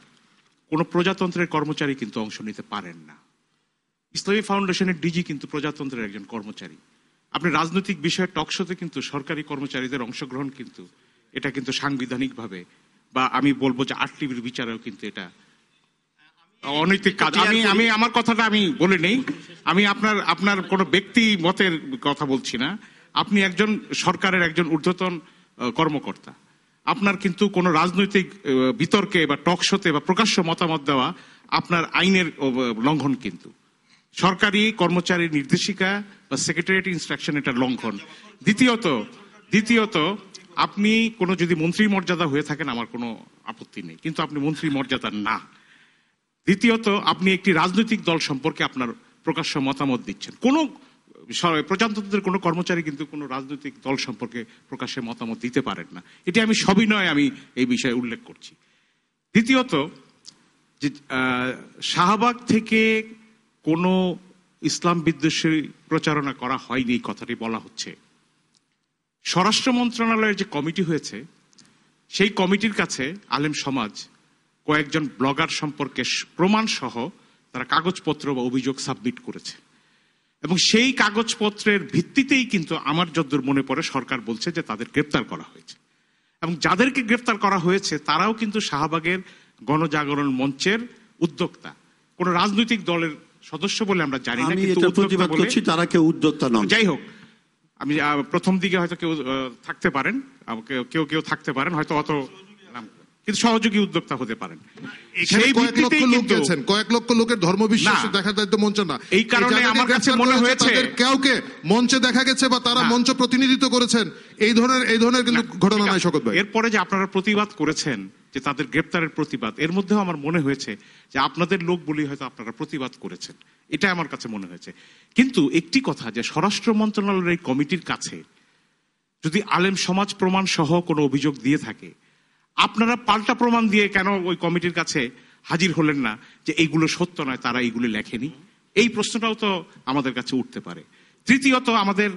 কোনো প্রজাতন্ত্রের কর্মচারী কিন্তু অংশ নিতে পারেন না। ইসলামী ফাউন্ডেশনের ডিজি কিন্তু প্রজাতন্ত্রের একজন কর্মচারী। আপনি রাজনৈতিক বিষয়ে টকশোতে কিন্তু সরকারি কর্মচারীদের অংশগ্রহণ কিন্তু এটা কিন্তু সাংবিধানিকভাবে, বা আমি বলবো যে আরটিভির বিচারেও কিন্তু এটা অনৈতিক কাজ। আমি আমার কথাটা আমি বলে নেই, আমি আপনার কোনো ব্যক্তি মতের কথা বলছি না। আপনি একজন সরকারের একজন ঊর্ধ্বতন কর্মকর্তা, আপনার কিন্তু কোনো রাজনৈতিক বিতর্কে বা টকশোতে বা প্রকাশ্য মতামত দেওয়া আপনার আইনের লঙ্ঘন। কিন্তু সরকারি কর্মচারীর নির্দেশিকা বা সেক্রেটারিয়েট ইনস্ট্রাকশন এটা লঙ্ঘন। দ্বিতীয়ত আপনি কোনো যদি মন্ত্রী মর্যাদা হয়ে থাকেন আমার কোনো আপত্তি নেই, কিন্তু আপনি মন্ত্রী মর্যাদা না। দ্বিতীয়ত আপনি একটি রাজনৈতিক দল সম্পর্কে আপনার প্রকাশ্য মতামত দিচ্ছেন। কোনো প্রজাতন্ত্রের কোনো কর্মচারী কিন্তু কোনো রাজনৈতিক দল সম্পর্কে প্রকাশ্যে মতামত দিতে পারেন না। এটি আমি সবিনয় আমি এই বিষয়ে উল্লেখ করছি। দ্বিতীয়ত যে শাহবাগ থেকে কোনো ইসলাম বিদ্বেষী প্রচারণা করা হয়নি, এই কথাটি বলা হচ্ছে। স্বরাষ্ট্র মন্ত্রণালয়ের যে কমিটি হয়েছে সেই কমিটির কাছে আলেম সমাজ কয়েকজন ব্লগার সম্পর্কে প্রমাণ সহ তারা কাগজপত্র বা অভিযোগ সাবমিট করেছে, এবং সেই কাগজপত্রের ভিত্তিতেই কিন্তু আমার যতদূর মনে পড়ে সরকার বলছে যে তাদের গ্রেপ্তার করা হয়েছে, এবং যাদেরকে গ্রেপ্তার করা হয়েছে তারাও কিন্তু শাহবাগের গণজাগরণ মঞ্চের উদ্যোক্তা, কোন রাজনৈতিক দলের সদস্য বলে আমরা জানি না, কিন্তু প্রতিবাদ করছি তারা কেউ উদ্যোক্তা নন। যাই হোক, আমি প্রথম দিকে হয়তো কেউ থাকতে পারেন, কেউ থাকতে পারেন হয়তো অত, কিন্তু সহযোগী উদ্যোক্তা হতে পারেন। কয়েক লক্ষ লোকের ধর্ম বিশ্বাস দেখা যায় তো মঞ্চ না, এই কারণে আমার কাছে মনে হয়েছে কাউকে মঞ্চে দেখা গেছে বা তারা মঞ্চ প্রতিনিধিত্ব করেছেন, এই ধরনের কিন্তু ঘটনা নাই শওকত ভাই। এরপরে যে আপনারা প্রতিবাদ করেছেন যে তাদের গ্রেপ্তারের প্রতিবাদ, এর মধ্যেও আমার মনে হয়েছে যে আপনাদের লোক বলি হয়তো আপনারা প্রতিবাদ করেছেন, এটা আমার কাছে মনে হয়েছে। কিন্তু একটি কথা, যে স্বরাষ্ট্র মন্ত্রণালয়ের এই কমিটির কাছে যদি আলেম সমাজ প্রমাণ সহ কোনো অভিযোগ দিয়ে থাকে, আপনারা পাল্টা প্রমাণ দিয়ে কেন ওই কমিটির কাছে হাজির হলেন না যে এইগুলো সত্য নয়, তারা এইগুলো লেখেনি? এই প্রশ্নটাও তো আমাদের কাছে উঠতে পারে। তৃতীয়ত, আমাদের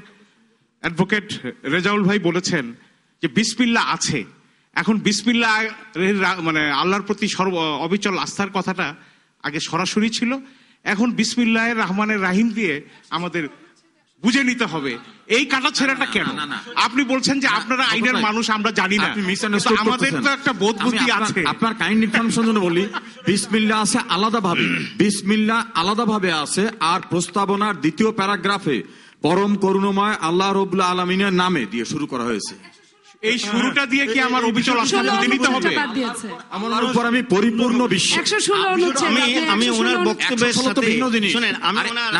অ্যাডভোকেট রেজাউল ভাই বলেছেন যে বিসমিল্লাহ আছে। এখন বিসমিল্লাহ মানে আল্লাহর প্রতি অবিচল আস্থার কথাটা আগে সরাসরি ছিল, এখন বিসমিল্লাহ রহমানের রাহিম দিয়ে আমাদের বুঝে নিতে হবে এই কাটাছেঁড়াটা কেন? আপনি বলছেন যে আপনারা আইনের মানুষ, আমরা জানি না, মিসআন্ডারস্টুড আমাদের তো একটা বোধ বুদ্ধি আছে। আপনার কাইন্ড ইনফরমেশন জন্য বলি, বিসমিল্লাহ আছে আলাদাভাবে, বিসমিল্লাহ আলাদাভাবে আছে, আর প্রস্তাবনার দ্বিতীয় প্যারাগ্রাফে পরম করুণাময় আল্লাহ রাব্বুল আলামিনের নামে দিয়ে শুরু করা হয়েছে। এই শুরুটা দিয়ে কি আমার অবিচল আসলে বুঝে নিতে হবে? আমার উপর আমি পরিপূর্ণ বিশ্বাস। আমি ওনার বক্তব্যের সাথে শুনেন,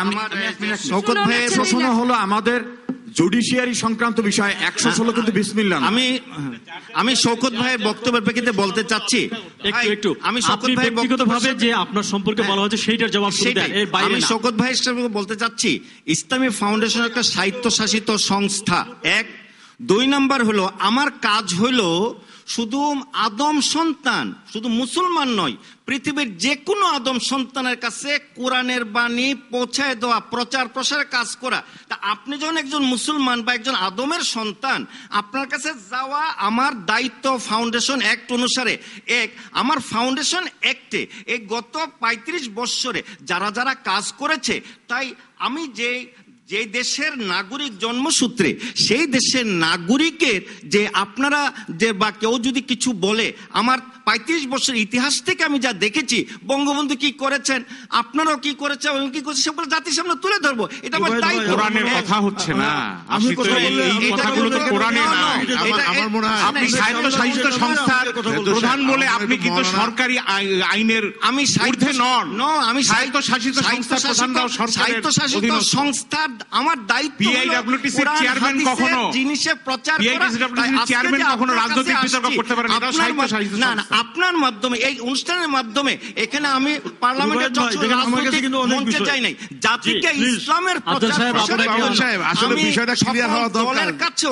আমি ওনার শওকত ভাইয়ের প্রশ্ন হলো আমাদের জুডিশিয়ারি সংক্রান্ত বিষয় 116 কিন্তু বিসমিল্লাহ না। আমি শওকত ভাইয়ের বক্তব্যের প্রেক্ষিতে বলতে চাচ্ছি একটু আমি শওকত ভাই ব্যক্তিগতভাবে যে আপনার সম্পর্কে বলা হচ্ছে সেইটার জবাব শুনতে দেন, এর বাইরে আমি না। শওকত ভাই হিসেবে বলতে চাচ্ছি, ইসলামী ফাউন্ডেশন একটা স্বায়ত্তশাসিত সংস্থা। 2 নাম্বার হলো আমার কাজ হলো শুধু আদম সন্তান, শুধু মুসলমান নয়, পৃথিবীর যে কোনো আদম সন্তানের কাছে কোরআনের বাণী পৌঁছায় দেওয়া, প্রচার প্রসারের কাজ করা। তা আপনি যখন একজন মুসলমান বা একজন আদমের সন্তান, আপনার কাছে যাওয়া আমার দায়িত্ব ফাউন্ডেশন অ্যাক্ট অনুসারে। আমার ফাউন্ডেশন অ্যাক্টে এই গত 35 বৎসরে যারা যারা কাজ করেছে, তাই আমি যে দেশের নাগরিক জন্মসূত্রে, সেই দেশের নাগরিকের যে আপনারা যে বা কেউ যদি কিছু বলে, আমার 35 বছর ইতিহাস থেকে আমি যা দেখেছি, বঙ্গবন্ধু কি করেছেন, আপনারাও কি করেছেন, কি করেছেন, সেগুলো জাতির সামনে তুলে ধরবো। এটা আমার দায়িত্ব। কোরআনের কথা হচ্ছে না, আমি তো এই কথাগুলো তো কোরআনে না। আমার মনে হয় আপনি স্বায়ত্তশাসিত সংস্থার প্রধান বলে আপনি কিন্তু সরকারি আইনের ঊর্ধ্বে নন। আমি স্বায়ত্তশাসিত সংস্থার প্রধানরাও সরকারের অধীনস্থ। সংস্থার আমার দায়িত্ব পিআইডব্লিউটিসির চেয়ারম্যান কখনো জিনিসের প্রচার করা। পিআইডব্লিউটিসির চেয়ারম্যান কখনো রাজনৈতিক বিতর্ক করতে পারেন না, এটা স্বায়ত্তশাসিত না। সংস্থা। আপনার মাধ্যমে, এই অনুষ্ঠানের মাধ্যমে, এখানে আমি পার্লামেন্টের রাজনৈতিক মঞ্চে চাই নাই, জাতিকে ইসলামের আসলে বিষয়টা ক্লিয়ার হওয়া দরকার।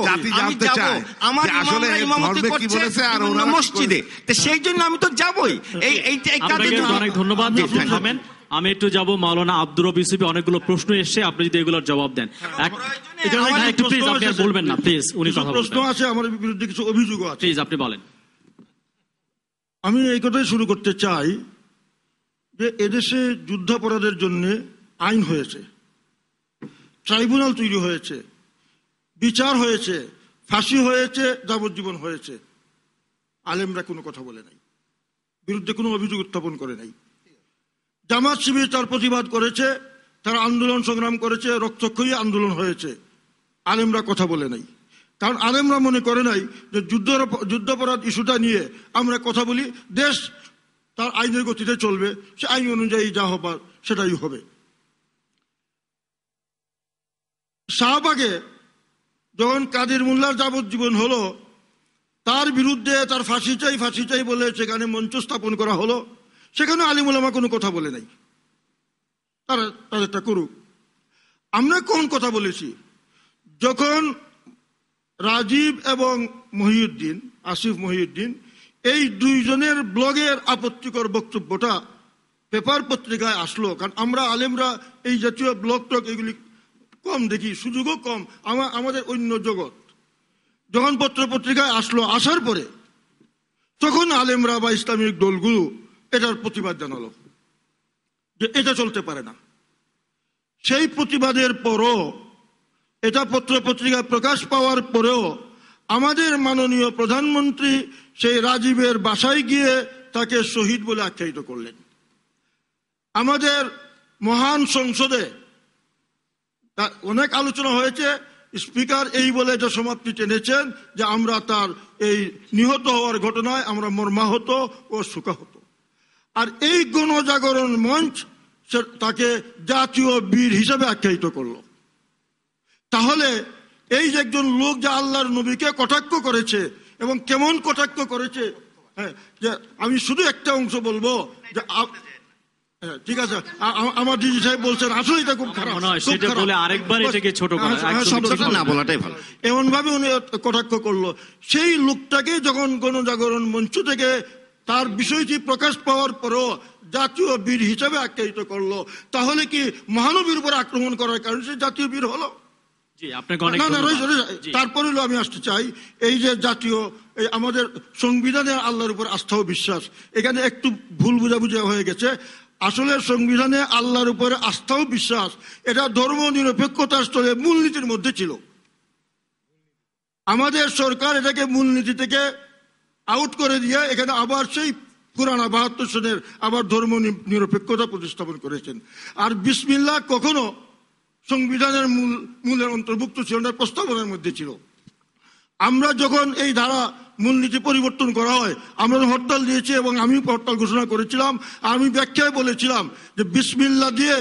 জাতি জানতে চায় আমার আসলে ইমামতি ধর্মে কি বলেছে আর বিভিন্ন মসজিদে, তো সেই জন্য আমি তো যাবই। এই কাজে অনেক ধন্যবাদ। আমি একটু যাব মাওলানা আব্দুর রব ইউসুফি, অনেকগুলো প্রশ্ন এসছে, আপনি যদি এগুলোর জবাব দেন। একটু প্লিজ, আপনি আর বলবেন না প্লিজ, উনি কথা প্রশ্ন বলবেন। আছে, আমার বিরুদ্ধে কিছু অভিযোগ আছে, প্লিজ আপনি বলেন। আমি এই কথাই শুরু করতে চাই যে এদেশে যুদ্ধাপরাধের জন্য আইন হয়েছে, ট্রাইব্যুনাল তৈরি হয়েছে, বিচার হয়েছে, ফাঁসি হয়েছে, যাবজ্জীবন হয়েছে। আলেমরা কোনো কথা বলে নাই, বিরুদ্ধে কোনো অভিযোগ উত্থাপন করে নাই। জামাত শিবির তার প্রতিবাদ করেছে, তারা আন্দোলন সংগ্রাম করেছে, রক্তক্ষয়ী আন্দোলন হয়েছে, আলেমরা কথা বলে নাই। কারণ আলেমরা মনে করে নাই যে যুদ্ধাপরাধ ইস্যুটা নিয়ে আমরা কথা বলি, দেশ তার আইনের গতিতে চলবে, সে আইন অনুযায়ী যা হবার সেটাই হবে। শাহবাগে যখন কাদের মোল্লার যাবজ্জীবন হলো, তার বিরুদ্ধে তার ফাঁসি চাই বলে সেখানে মঞ্চ স্থাপন করা হলো, সেখানে আলিম ওলামা কোনো কথা বলে নাই, তারা তাদেরটা করুক। আমরা কোন কথা বলেছি, যখন রাজীব এবং মহিউদ্দিন, আসিফ মহিউদ্দিন, এই 2 জনের ব্লগের আপত্তিকর বক্তব্যটা পেপার পত্রিকায় আসলো, কারণ আমরা আলেমরা এই জাতীয় ব্লগ টক এগুলি কম দেখি, সুযোগও কম, আমাদের অন্য জগৎ। যখন পত্র পত্রিকায় আসলো, আসার পরে তখন আলেমরা বা ইসলামিক দলগুলো এটার প্রতিবাদ জানালো যে এটা চলতে পারে না। সেই প্রতিবাদের পরও, এটা পত্র পত্রিকায় প্রকাশ পাওয়ার পরেও আমাদের মাননীয় প্রধানমন্ত্রী সেই রাজীবের বাসায় গিয়ে তাকে শহীদ বলে আখ্যায়িত করলেন। আমাদের মহান সংসদে অনেক আলোচনা হয়েছে, স্পিকার এই বলে এটা সমাপ্তি টেনেছেন যে আমরা তার এই নিহত হওয়ার ঘটনায় আমরা মর্মাহত ও শোকাহত। আর এই গণজাগরণ মঞ্চ তাকে জাতীয় বীর হিসাবে আখ্যায়িত করলো। তাহলে এই যে একজন লোক যে আল্লাহর নবীকে কটাক্ষ করেছে, এবং কেমন কটাক্ষ করেছে, হ্যাঁ, যে আমি শুধু একটা অংশ বলবো যে ঠিক আছে, আমার দিদি সাহেব বলছেন আসলে এটা খুব খারাপ, এমন ভাবে উনি কটাক্ষ করলো। সেই লোকটাকে যখন গণজাগরণ মঞ্চ থেকে তার বিষয়টি প্রকাশ পাওয়ার পরও জাতীয় বীর হিসাবে আখ্যায়িত করলো, তাহলে কি মহানবীর উপর আক্রমণ করার কারণে সে জাতীয় বীর হলো? তারপরে আমি আসতে চাই, এই যে জাতীয় আমাদের সংবিধানে আল্লাহর উপর আস্থা ও বিশ্বাস, এখানে একটু ভুল বুঝাবুঝি হয়ে গেছে। আসলে সংবিধানে আল্লাহর উপরে আস্থা ও বিশ্বাস এটা ধর্ম নিরপেক্ষতার স্তরে মূলনীতির মধ্যে ছিল। আমাদের সরকার এটাকে মূলনীতি থেকে আউট করে দিয়ে এখানে আবার সেই পুরানা ৭২ সনের আবার ধর্ম নিরপেক্ষতা প্রতিস্থাপন করেছেন। আর বিসমিল্লাহ কখনো সংবিধানের মূলের অন্তর্ভুক্ত ছিল না, প্রস্তাবনার মধ্যে ছিল। আমরা যখন এই ধারা মূলনীতি পরিবর্তন করা হয় আমরা হরতাল দিয়েছি এবং আমি হরতাল ঘোষণা করেছিলাম। আমি ব্যাখ্যায় বলেছিলাম যে বিসমিল্লাহ দিয়ে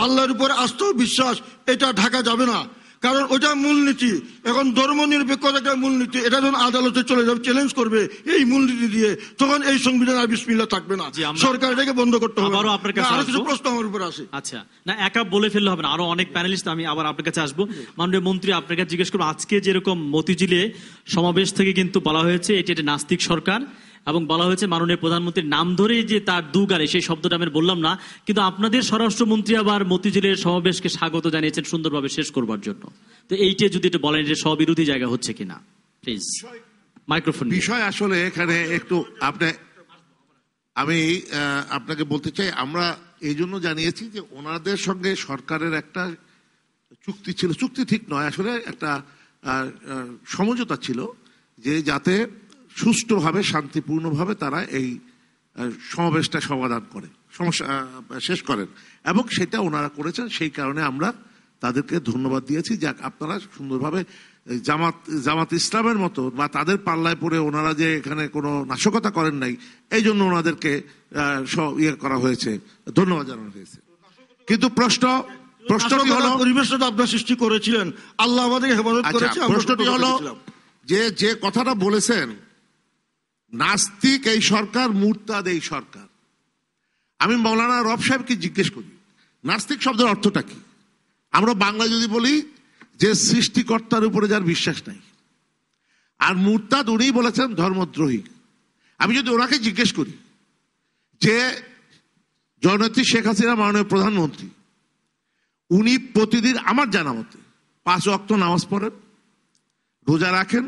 আল্লাহর উপর আস্থা ও বিশ্বাস এটা ঢাকা যাবে না, কারণ ওটা মূলনীতি। এখন ধর্ম নিরপেক্ষতা মূলনীতি, এটা যখন আদালতে চলে যাবে চ্যালেঞ্জ করবে এই মূলনীতি দিয়ে, তখন এই সংবিধান আর বিসমিল্লাহ থাকবে না, সরকার এটাকে বন্ধ করতে হবে। আরো কিছু প্রশ্ন আমার উপর আছে। আচ্ছা, না একা বলে ফেললে হবে না, আরো অনেক প্যানেলিস্ট, আমি আবার আপনার কাছে আসবো। মাননীয় মন্ত্রী, আপনার কাছে জিজ্ঞেস করবো, আজকে যেরকম মতিঝিলে সমাবেশ থেকে কিন্তু বলা হয়েছে এটি একটা নাস্তিক সরকার, এবং বলা হয়েছে মাননীয় প্রধানমন্ত্রীর নাম ধরে যে তার দুগারে, সেই শব্দটা আমি বললাম না, কিন্তু আপনাদের স্বরাষ্ট্রমন্ত্রী আবার মতিঝিলের সমাবেশকে স্বাগত জানিয়েছেন সুন্দরভাবে শেষ করবার জন্য। তো এইটা যদি একটু বলেন, এটা স্ববিরোধী জায়গা হচ্ছে কিনা প্লিজ। মাইক্রোফোন। বিষয় আসলে এখানে একটু আমি আপনাকে বলতে চাই, আমরা এই জন্য জানিয়েছি যে ওনাদের সঙ্গে সরকারের একটা চুক্তি ছিল, চুক্তি ঠিক নয়, আসলে একটা সমঝোতা ছিল যে যাতে সুষ্ঠুভাবে শান্তিপূর্ণভাবে তারা এই সমাবেশটা সমাধান করে, সমস্যা শেষ করেন, এবং সেটা ওনারা করেছেন। সেই কারণে আমরা তাদেরকে ধন্যবাদ দিয়েছি। যাক, আপনারা সুন্দরভাবে জামাত ইসলামের মতো বা তাদের পাল্লায় পড়ে ওনারা যে এখানে কোনো নাশকতা করেন নাই, এই জন্য ওনাদেরকে ইয়ে করা হয়েছে, ধন্যবাদ জানানো হয়েছে। কিন্তু প্রশ্নটি হলো, পরিবেশটা আপনারা সৃষ্টি করেছিলেন, আল্লাহ আমাদের হেফাজত করেছে। প্রশ্নটি হলো যে কথাটা বলেছেন, নাস্তিক এই সরকার, মুরতাদ এই সরকার। আমি মৌলানা রব সাহেবকে জিজ্ঞেস করি, নাস্তিক শব্দের অর্থটা কি? আমরা বাংলা যদি বলি যে সৃষ্টিকর্তার উপরে যার বিশ্বাস নাই, আর মুরতাদ উনিই বলেছেন ধর্মদ্রোহী। আমি যদি ওনাকে জিজ্ঞেস করি যে জননেত্রী শেখ হাসিনা মাননীয় প্রধানমন্ত্রী, উনি প্রতিদিন আমার জানা মতে 5 ওয়াক্ত নামাজ পড়েন, রোজা রাখেন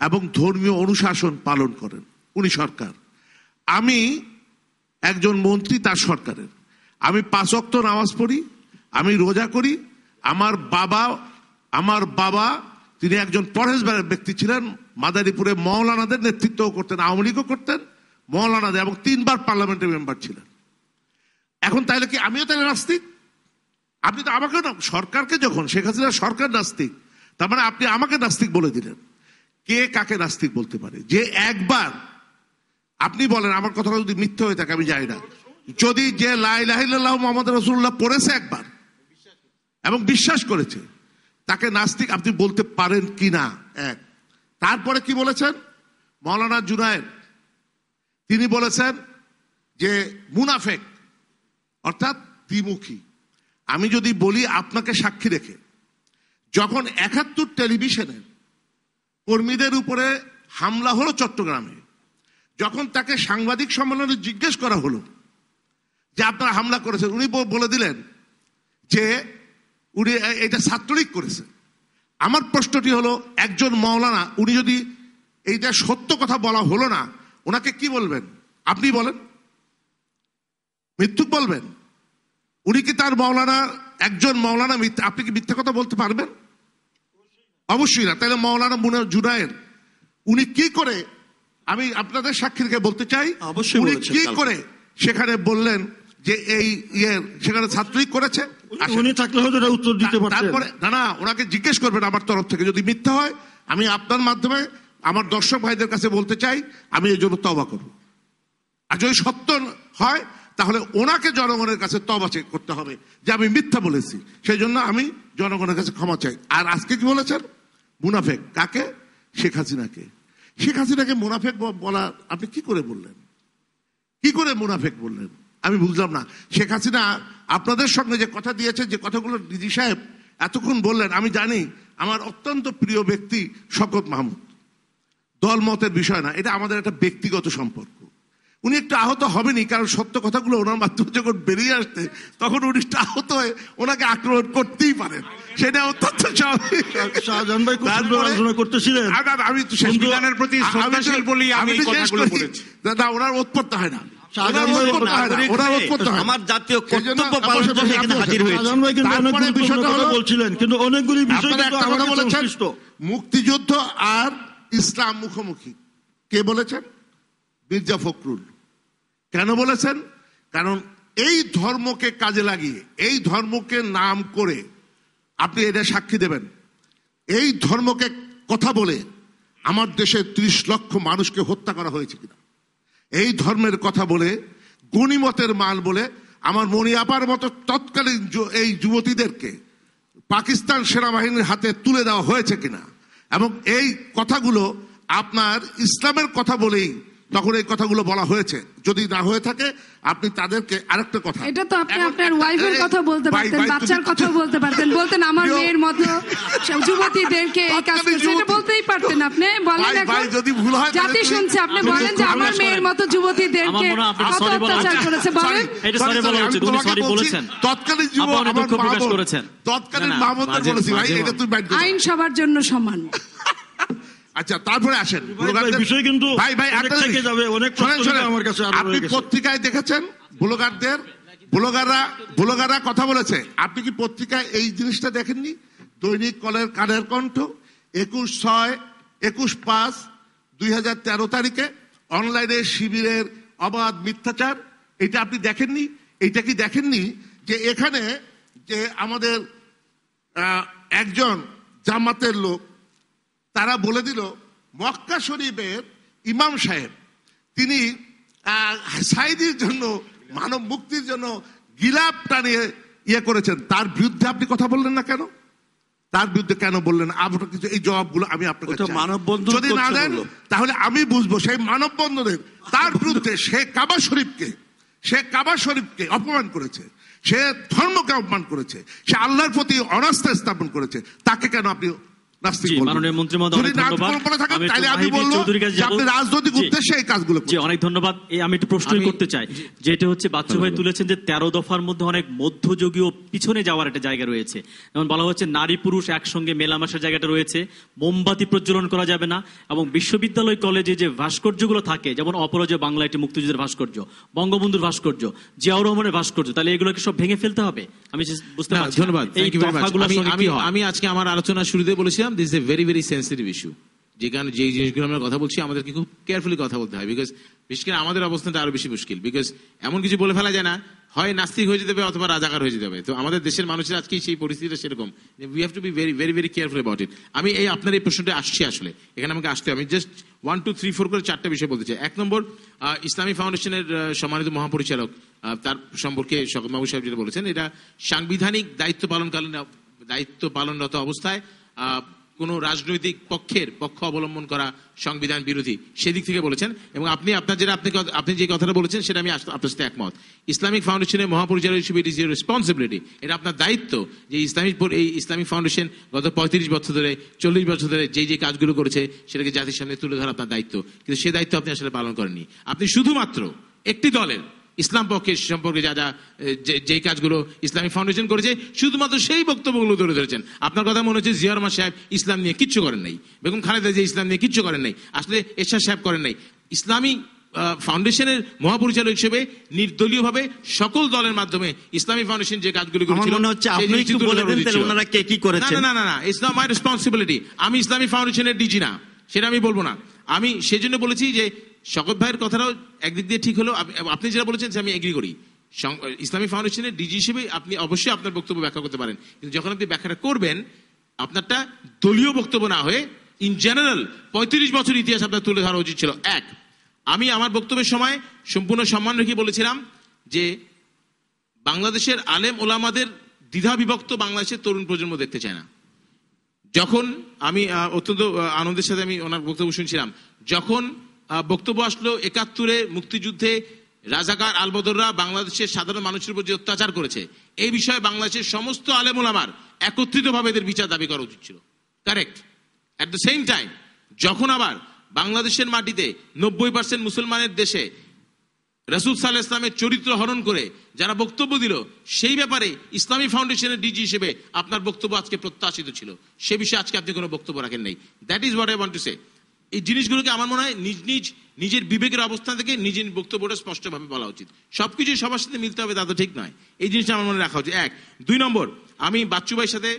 এবং ধর্মীয় অনুশাসন পালন করেন, উনি সরকার। আমি একজন মন্ত্রী তার সরকারের, আমি 5 ওয়াক্ত নামাজ পড়ি, আমি রোজা করি। আমার বাবা তিনি একজন পরহেজগার ব্যক্তি ছিলেন, মাদারীপুরে মৌলানাদের নেতৃত্ব করতেন, আওয়ামী লীগও করতেন, মৌলানাদের, এবং 3 বার পার্লামেন্টের মেম্বার ছিলেন। এখন তাইলে কি আমিও তাহলে নাস্তিক? আপনি তো আমাকে, সরকারকে যখন শেখ হাসিনা সরকার নাস্তিক, তার মানে আপনি আমাকে নাস্তিক বলে দিলেন। কে কাকে নাস্তিক বলতে পারে? যে একবার আপনি বলেন, আমার কথাটা যদি মিথ্যা হয়ে থাকে আমি জানি না, যদি যে লা ইলাহা ইল্লাল্লাহু মুহাম্মাদুর রাসূলুল্লাহ পড়েছে একবার এবং বিশ্বাস করেছে, তাকে নাস্তিক আপনি বলতে পারেন কিনা? এক। তারপরে কি বলেছেন মাওলানা জুনায়েদ? তিনি বলেছেন যে মুনাফেক অর্থাৎ দ্বিমুখী। আমি যদি বলি আপনাকে সাক্ষী রেখে, যখন ৭১ টেলিভিশনের কর্মীদের উপরে হামলা হলো চট্টগ্রামে, যখন তাকে সাংবাদিক সম্মেলনে জিজ্ঞেস করা হলো যে আপনারা হামলা করেছেন, উনি বলে দিলেন যে উনি এটা ছাত্রলীগ করেছে। আমার প্রশ্নটি হলো, একজন মাওলানা, উনি যদি এইটা সত্য কথা বলা হলো না, ওনাকে কি বলবেন? আপনি বলেন, মিথ্যুক বলবেন? উনি কি তার মাওলানা, একজন মাওলানা আপনি কি মিথ্যা কথা বলতে পারবেন? অবশ্যই না। তাহলে মাওলানা জুনায়েদ উনি কি করে, আমি আপনাদের সাক্ষী রেখে বলতে চাই, উনি কি করে সেখানে বললেন যে এই সেখানে ছাত্রলীগ করেছে? উনি থাকলে হয়তো উত্তর দিতে পারতেন। তারপরে না, ওনাকে জিজ্ঞেস করবেন আমার তরফ থেকে। যদি মিথ্যা হয়, আমি আপনার মাধ্যমে আমার দর্শক ভাইদের কাছে বলতে চাই, আমি এই জন্য তওবা করব। আর যদি সত্য হয়, তাহলে ওনাকে জনগণের কাছে তওবা করতে হবে যে আমি মিথ্যা বলেছি, সেই জন্য আমি জনগণের কাছে ক্ষমা চাই। আর আজকে কি বলেছেন? মুনাফেক। কাকে? শেখ হাসিনাকে। শেখ হাসিনাকে মুনাফেক বলা আপনি কি করে বললেন? কি করে মুনাফেক বললেন? আমি বুঝলাম না। শেখ হাসিনা আপনাদের সঙ্গে যে কথা দিয়েছে, যে কথাগুলো ডিজি সাহেব এতক্ষণ বললেন, আমি জানি আমার অত্যন্ত প্রিয় ব্যক্তি শওকত মাহমুদ, দল মতের বিষয় না, এটা আমাদের একটা ব্যক্তিগত সম্পর্ক। উনি একটু আহত হবেনই, কারণ সত্য কথাগুলো ওনার মাধ্যমে যখন বেরিয়ে আসতে, তখন উনি একটু আহত হয়ে ওনাকে আক্রমণ করতেই পারেন, সেটা অত্যন্ত স্বাভাবিক। শাহজাহান ভাই আলোচনা করতেছিলেন, আমি তো সংবিধানের প্রতি শ্রদ্ধাশীল বলি আমি এই কথাগুলো বলেছি। না, ওনার উৎপত্তি হয় না। শাহজাহান ভাই আমার জাতীয় কর্তব্য পালন করে এখানে হাজির হয়েছে। শাহজাহান ভাই কিন্তু অনেকগুলি বিষয়ের কথা বলছিলেন, কিন্তু অনেকগুলি বিষয় আপনারা কিন্তু একটা কথা আমাদের বলেছেন, সংশ্লিষ্ট। মুক্তিযুদ্ধ আর ইসলাম মুখোমুখি। কে বলেছেন? মির্জা ফখরুল। কেন বলেছেন? কারণ এই ধর্মকে কাজে লাগিয়ে, এই ধর্মকে নাম করে আপনি এটা সাক্ষী দেবেন, এই ধর্মকে কথা বলে আমার দেশে 30 লক্ষ মানুষকে হত্যা করা হয়েছে কিনা, এই ধর্মের কথা বলে, গনিমতের মাল বলে আমার মনিয়াপার মতো তৎকালীন এই যুবতীদেরকে পাকিস্তান সেনাবাহিনীর হাতে তুলে দেওয়া হয়েছে কিনা, এবং এই কথাগুলো আপনার ইসলামের কথা বলেই তখন এই কথাগুলো বলা হয়েছে। যদি না হয়ে থাকে আপনি তাদেরকে আরেকটা কথা, এটা তো আপনি আপনার ওয়াইফের কথা বলতে পারতেন, বাচ্চার কথা বলতে পারতেন, বলতেন আমার মেয়ের মতো যুবতীদেরকে এই কাজ করছে, এটা বলতেই পারতেন আপনি। বলেন এখন যদি ভুল হয় জাতি শুনছে, আপনি বলেন যে আমার মেয়ের মতো যুবতীদেরকে কত অত্যাচার করেছে, বলেন। এটা সরি বলা উচিত, উনি সরি বলেছেন। তৎকালীন যুব আপনি আমার দুঃখ প্রকাশ করেছেন। তৎকালীন মাহমুদদের বলেছি ভাই, এটা তুই বাইট আইন সবার জন্য সমান। আচ্ছা, তারপরে আসেন বিষয় কিন্তু ভাই ভাই অনেক থেকে যাবে, অনেক প্রশ্ন আমার কাছে আরো আপনি রয়ে গেছে। পত্রিকায় দেখেছেন ব্লগাররা কথা বলেছে, আপনি কি পত্রিকায় এই জিনিসটা দেখেননি? দৈনিক কালের কণ্ঠ 21/5/2013 তারিখে অনলাইনে শিবিরের অবাধ মিথ্যাচার, এটা আপনি দেখেননি? এটা কি দেখেননি যে এখানে যে আমাদের একজন জামাতের লোক তারা বলে দিল মক্কা শরীফের ইমাম সাহেব তিনি সাইদির জন্য, মানব মুক্তির জন্য গিলাপ টানিয়ে করেছেন, তার বিরুদ্ধে আপনি কথা বললেন না কেন? তার বিরুদ্ধে কেন বললেন? আপনার কিছু এই জবাবগুলো আমি আপনাকে চাই। যদি না দেন তাহলে আমি বুঝবো সেই মানববন্ধনের তার বিরুদ্ধে সে কাবা শরীফকে অপমান করেছে, সে ধর্মকে অপমান করেছে, সে আল্লাহর প্রতি অনাস্থা স্থাপন করেছে, তাকে কেন আপনি মাননীয় মন্ত্রী মহোদয়, অনেক ধন্যবাদ। আমি একটু প্রশ্নই করতে চাই, যেটা হচ্ছে বাচ্চু ভাই তুলেছেন যে 13 দফার মধ্যে অনেক মধ্যযুগীয় পিছনে যাওয়ার একটা জায়গা রয়েছে। যেমন বলা হচ্ছে নারী পুরুষ একসঙ্গে মেলামেশার জায়গাটা রয়েছে, মোমবাতি প্রজ্বলন করা যাবে না, এবং বিশ্ববিদ্যালয় কলেজে যে ভাস্কর্যগুলো থাকে, যেমন অপরাজয় বাংলা একটি মুক্তিযুদ্ধের ভাস্কর্য, বঙ্গবন্ধুর ভাস্কর্য, জিয়াউর রহমানের ভাস্কর্য, তাহলে এগুলোকে সব ভেঙে ফেলতে হবে? আমি বুঝতে পারছি। ধন্যবাদ। আমি আমার আলোচনা শুরুতে বলেছিলাম this is a very very sensitive issue. যেখানে যে জিনিসগুলো আমরা কথা বলছি আমাদেরকে খুব কেয়ারফুলি কথা বলতে হয়, বিকজ বিশেষ করে আমাদের অবস্থানটা আরো বেশি মুশকিল, বিকজ এমন কিছু বলে ফেলা যায় না, হয় নাস্তিক হয়ে যেতে হবে অথবা রাজাকার হয়ে যেতে হবে। তো আমাদের দেশের মানুষের আজকে সেই পরিস্থিতিটা সেরকম, we have to be very very very careful about it. আমি এই আপনার এই প্রশ্নটা আসছি, আসলে এখানে আমাকে আসতে, আমি জাস্ট 1 2 3 4 করে 4টা বিষয় বলতে চাই। 1 নম্বর, ইসলামী ফাউন্ডেশনের সম্মানিত মহাপরিচালক তার সম্পর্কে শওকত মাহমুদ সাহেব যেটা বলেছেন, এটা সাংবিধানিক দায়িত্ব পালনরত অবস্থায় কোন রাজনৈতিক পক্ষ অবলম্বন করা সংবিধান বিরোধী, সেদিক থেকে বলেছেন। এবং আপনি যে কথাটা বলেছেন সেটা আমি আপনার সাথে একমত। ইসলামিক ফাউন্ডেশনের মহাপরিচালক হিসেবে ইট ইজ ইউর রেসপন্সিবিলিটি, এটা আপনার দায়িত্ব যে ইসলামিক ফাউন্ডেশন গত 35 বছর ধরে 40 বছর ধরে যে কাজগুলো করেছে সেটাকে জাতির সামনে তুলে ধরা আপনার দায়িত্ব, কিন্তু সেই দায়িত্ব আপনি আসলে পালন করেননি। আপনি শুধুমাত্র একটি দলের ইসলাম পক্ষের সম্পর্কে যে কাজগুলো ইসলামিক ফাউন্ডেশন করেছে শুধুমাত্র সেই বক্তব্যগুলো তুলে ধরেছেন। আপনার কথা মনে হচ্ছে জিয়া রহমান সাহেব ইসলাম নিয়ে কিচ্ছু করেন নাই, বেগম খালেদা জিয়া ইসলাম নিয়ে কিচ্ছু করেন নাই, আসলে এরশাদ সাহেব করেন নাই। ইসলামী ফাউন্ডেশনের মহাপরিচালক হিসেবে নির্দলীয়ভাবে সকল দলের মাধ্যমে ইসলামী ফাউন্ডেশন যে কাজগুলো করেছিল, না, ইটস নট মাই রেসপন্সিবিলিটি। আমি ইসলামী ফাউন্ডেশনের ডিজি না, সেটা আমি বলবো না। আমি সেজন্য বলেছি যে শওকত ভাইয়ের কথাটাও একদিক দিয়ে ঠিক হলো, আপনি যেটা বলেছেন আমি এগ্রি করি। ইসলামী ফাউন্ডেশনের ডিজি হিসেবে আপনি অবশ্যই আপনার বক্তব্য ব্যাখ্যা করতে পারেন, কিন্তু যখন আপনি ব্যাখ্যাটা করবেন আপনারটা দলীয় বক্তব্য না হয়ে ইন জেনারেল 35 বছর ইতিহাস আপনার তুলে ধরা উচিত ছিল। আমি আমার বক্তব্যের সময় সম্পূর্ণ সম্মান রেখে বলেছিলাম যে বাংলাদেশের আলেম ওলামাদের দ্বিধা বিভক্ত বাংলাদেশের তরুণ প্রজন্ম দেখতে চায় না। যখন আমি অত্যন্ত আনন্দের সাথে আমি ওনার বক্তব্য শুনছিলাম, যখন বক্তব্য আসলো 71-এ মুক্তিযুদ্ধে রাজাকার আলবদররা বাংলাদেশের সাধারণ মানুষের উপর যে অত্যাচার করেছে, এই বিষয়ে বাংলাদেশের সমস্ত আলেম ওলামার একত্রিতভাবে এদের বিচার দাবি করা উচিত ছিল, correct. At the same time যখন আবার বাংলাদেশের মাটিতে 90% মুসলমানের দেশে রাসূল সাল্লাল্লাহু আলাইহি ওয়াসাল্লামের চরিত্র হরণ করে যারা বক্তব্য দিল, সেই ব্যাপারে ইসলামী ফাউন্ডেশনের ডিজি হিসেবে আপনার বক্তব্য আজকে প্রত্যাশিত ছিল, সে বিষয়ে আজকে আপনি কোনো বক্তব্য রাখেন নাই। That is what I want to say. এই জিনিসগুলোকে আমার মনে হয় নিজের বিবেকের অবস্থান থেকে নিজের বক্তব্যটা স্পষ্টভাবে বলা উচিত। সবকিছু সবার সাথে মিলতে হবে তা তো ঠিক নয়, এই জিনিসটা আমার মনে রাখা উচিত। 1 2 নম্বর, আমি বাচ্চু ভাইয়ের সাথে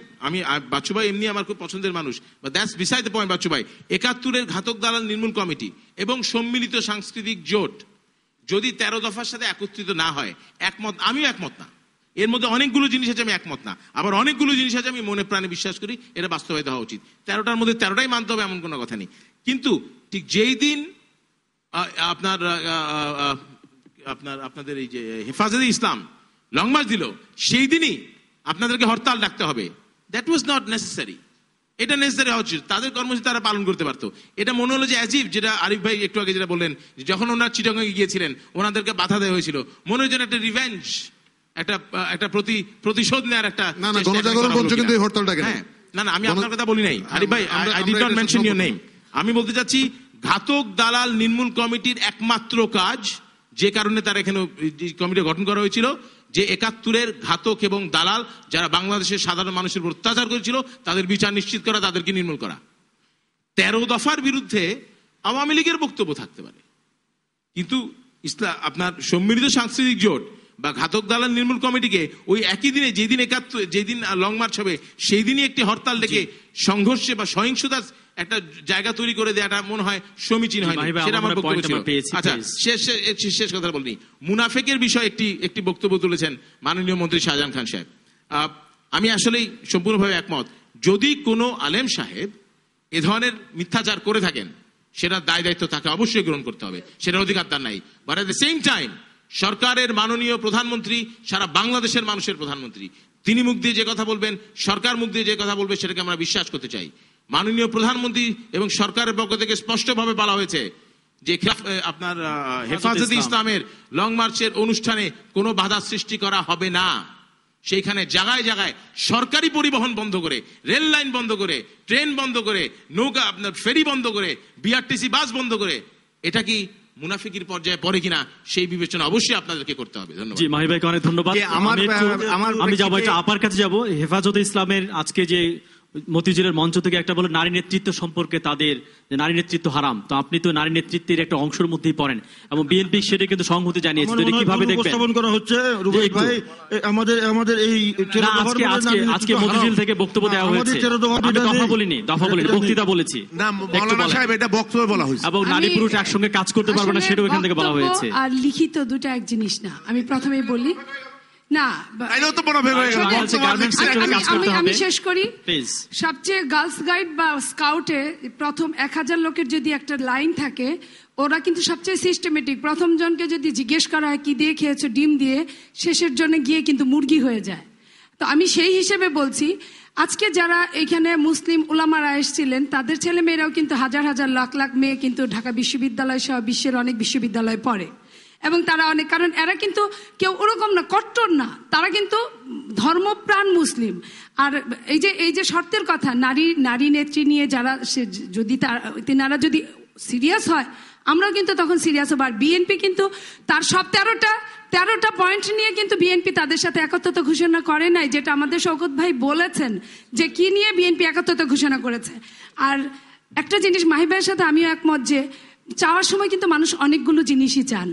বাচ্চু ভাই এমনি আমার খুব পছন্দের মানুষ, but that's beside the point. Bachchu ভাই 71-এর ঘাতক দালাল নির্মূল কমিটি এবং সম্মিলিত সাংস্কৃতিক জোট যদি 13 দফার সাথে একত্রিত না হয়, একমত আমিও একমত না। এর মধ্যে অনেকগুলো জিনিস আছে আমি একমত না, আবার অনেকগুলো জিনিস আছে আমি মনে প্রাণে বিশ্বাস করি এটা বাস্তবায়িত হওয়া উচিত। 13টার মধ্যে 13টাই মানতে হবে এমন কোনো কথা নেই। কিন্তু ঠিক যেই দিন আপনাদের এই যে হেফাজতে ইসলাম লং মার্চ দিল, সেই দিনই আপনাদেরকে হরতাল ডাকতে হবে, দ্যাট ওয়াজ নট নেসেসারি। এটা নেসেসারি হওয়া উচিত, তাদের কর্মসূচি তারা পালন করতে পারতো। এটা মনে হলো যে অ্যাজিভ, যেটা আরিফ ভাই একটু আগে যেটা বললেন, যখন ওনারা চিটাগংয়ে গিয়েছিলেন ওনাদেরকে বাধা দেওয়া হয়েছিল, মনে হয় যেন একটা রিভেঞ্জ, একটা প্রতিশোধ নেওয়ার একটা গণজাগরণ মঞ্চ কিন্তু এই হরতালটাকে না আমি আপনার কথা বলি নাই আরিফ ভাই, I did not mention your name. আমি বলতে চাচ্ছি ঘাতক দালাল নির্মূল কমিটির একমাত্র কাজ, যে কারণে তার এখানে কমিটি গঠন করা হয়েছিল, যে 71-এর ঘাতক এবং দালাল যারা বাংলাদেশের সাধারণ মানুষের উপর অত্যাচার করেছিল তাদের বিচার নিশ্চিত করা, তাদেরকে নির্মূল করা। 13 দফার বিরুদ্ধে আওয়ামী লীগের বক্তব্য থাকতে পারে, কিন্তু আপনার সম্মিলিত সাংস্কৃতিক জোট বা ঘাতক দালাল নির্মূল কমিটিকে ওই একই দিনে যেদিন লং মার্চ হবে সেই দিনই একটি হরতাল ডেকে সংঘর্ষে বা সহিংসতার একটা জায়গা তৈরি করে দেওয়াটা মনে হয় সমীচীন হয়, সেটা আমার বক্তব্য ছিল। আচ্ছা, শেষ কথা বলিনি, মুনাফেকের বিষয়ে একটি বক্তব্য তুলেছেন মাননীয় মন্ত্রী শাহজাহান খান সাহেব। আমি আসলেই সম্পূর্ণভাবে একমত। যদি কোনো আলেম সাহেব এ ধরনের মিথ্যাচার করে থাকেন, সেটা দায় দায়িত্ব তাকে অবশ্যই গ্রহণ করতে হবে, সেটার অধিকার তার নাই। But at the same time সরকারের মাননীয় প্রধানমন্ত্রী সারা বাংলাদেশের মানুষের প্রধানমন্ত্রী, তিনি মুখ দিয়ে যে কথা বলবেন, সরকার মুখ দিয়ে যে কথা বলবে, সেটাকে আমরা বিশ্বাস করতে চাই। মাননীয় প্রধানমন্ত্রী এবং সরকারের পক্ষ থেকে স্পষ্টভাবে বলা হয়েছে যে আপনার হেফাজতে ইসলামের লং মার্চের অনুষ্ঠানে কোনো বাধা সৃষ্টি করা হবে না। সেইখানে জায়গায় জায়গায় সরকারি পরিবহন বন্ধ করে, রেল লাইন বন্ধ করে, ট্রেন বন্ধ করে, নৌকা আপনার ফেরি বন্ধ করে, বিআরটিসি বাস বন্ধ করে, এটা কি মুনাফিকির পর্যায়ে পড়ে কিনা সেই বিবেচনা অবশ্যই আপনাদেরকে করতে হবে। ধন্যবাদ। জি মাহি ভাইকে অনেক ধন্যবাদ। আমি যাবো আপার কাছে যাবো। হেফাজতে ইসলামের আজকে যে মতিঝিলের মঞ্চ থেকে একটা বলে নারী নেতৃত্ব সম্পর্কে, তাদের যে নারী নেতৃত্ব হারাম, তো আপনি তো নারী নেতৃত্বের একটা অংশের মধ্যেই পড়েন এবং বিএনপি সেটা কিন্তু সংহতি জানিয়েছে, এটা কিভাবে দেখবেন? উপস্থাপন করা হচ্ছে রুবাই ভাই, আমাদের এই আজকে মতিঝিল থেকে বক্তব্য দেওয়া হয়েছে, আমি দফা বলিনি, বক্তৃতা বলেছি না মাওলানা সাহেব, এটা বক্তব্য বলা হয়েছে। এবং নারী পুরুষ একসঙ্গে কাজ করতে পারবে না, সেটাও এখান থেকে বলা হয়েছে। আর লিখিত দুটো এক জিনিস না, আমি প্রথমেই বলি না, আমি শেষ করি। সবচেয়ে গার্লস গাইড বা স্কাউটে প্রথম 1000 লোকের যদি একটা লাইন থাকে, ওরা কিন্তু সবচেয়ে সিস্টেমেটিক। প্রথম জনকে যদি জিজ্ঞেস করা হয় কি দিয়ে খেয়েছো, ডিম দিয়ে, শেষের জন্য গিয়ে কিন্তু মুরগি হয়ে যায়। তো আমি সেই হিসেবে বলছি, আজকে যারা এখানে মুসলিম উলামারা এসেছিলেন, তাদের ছেলে মেয়েরাও কিন্তু হাজার হাজার লাখ লাখ মেয়ে কিন্তু ঢাকা বিশ্ববিদ্যালয় সহ বিশ্বের অনেক বিশ্ববিদ্যালয়ে পড়ে, এবং তারা অনেক, কারণ এরা কিন্তু কেউ ওরকম না, কট্টর না, তারা কিন্তু ধর্মপ্রাণ মুসলিম। আর এই যে শর্তের কথা, নারী নেত্রী নিয়ে যারা, যদি তেনারা যদি সিরিয়াস হয়, আমরাও কিন্তু তখন সিরিয়াস হবো। আর বিএনপি কিন্তু তার সব 13টা পয়েন্ট নিয়ে কিন্তু বিএনপি তাদের সাথে একত্রতা ঘোষণা করে নাই, যেটা আমাদের শওকত ভাই বলেছেন যে কি নিয়ে বিএনপি একত্রতা ঘোষণা করেছে। আর একটা জিনিস মাহি ভাইয়ের সাথে আমিও একমত, যে চাওয়ার সময় কিন্তু মানুষ অনেকগুলো জিনিসই চান,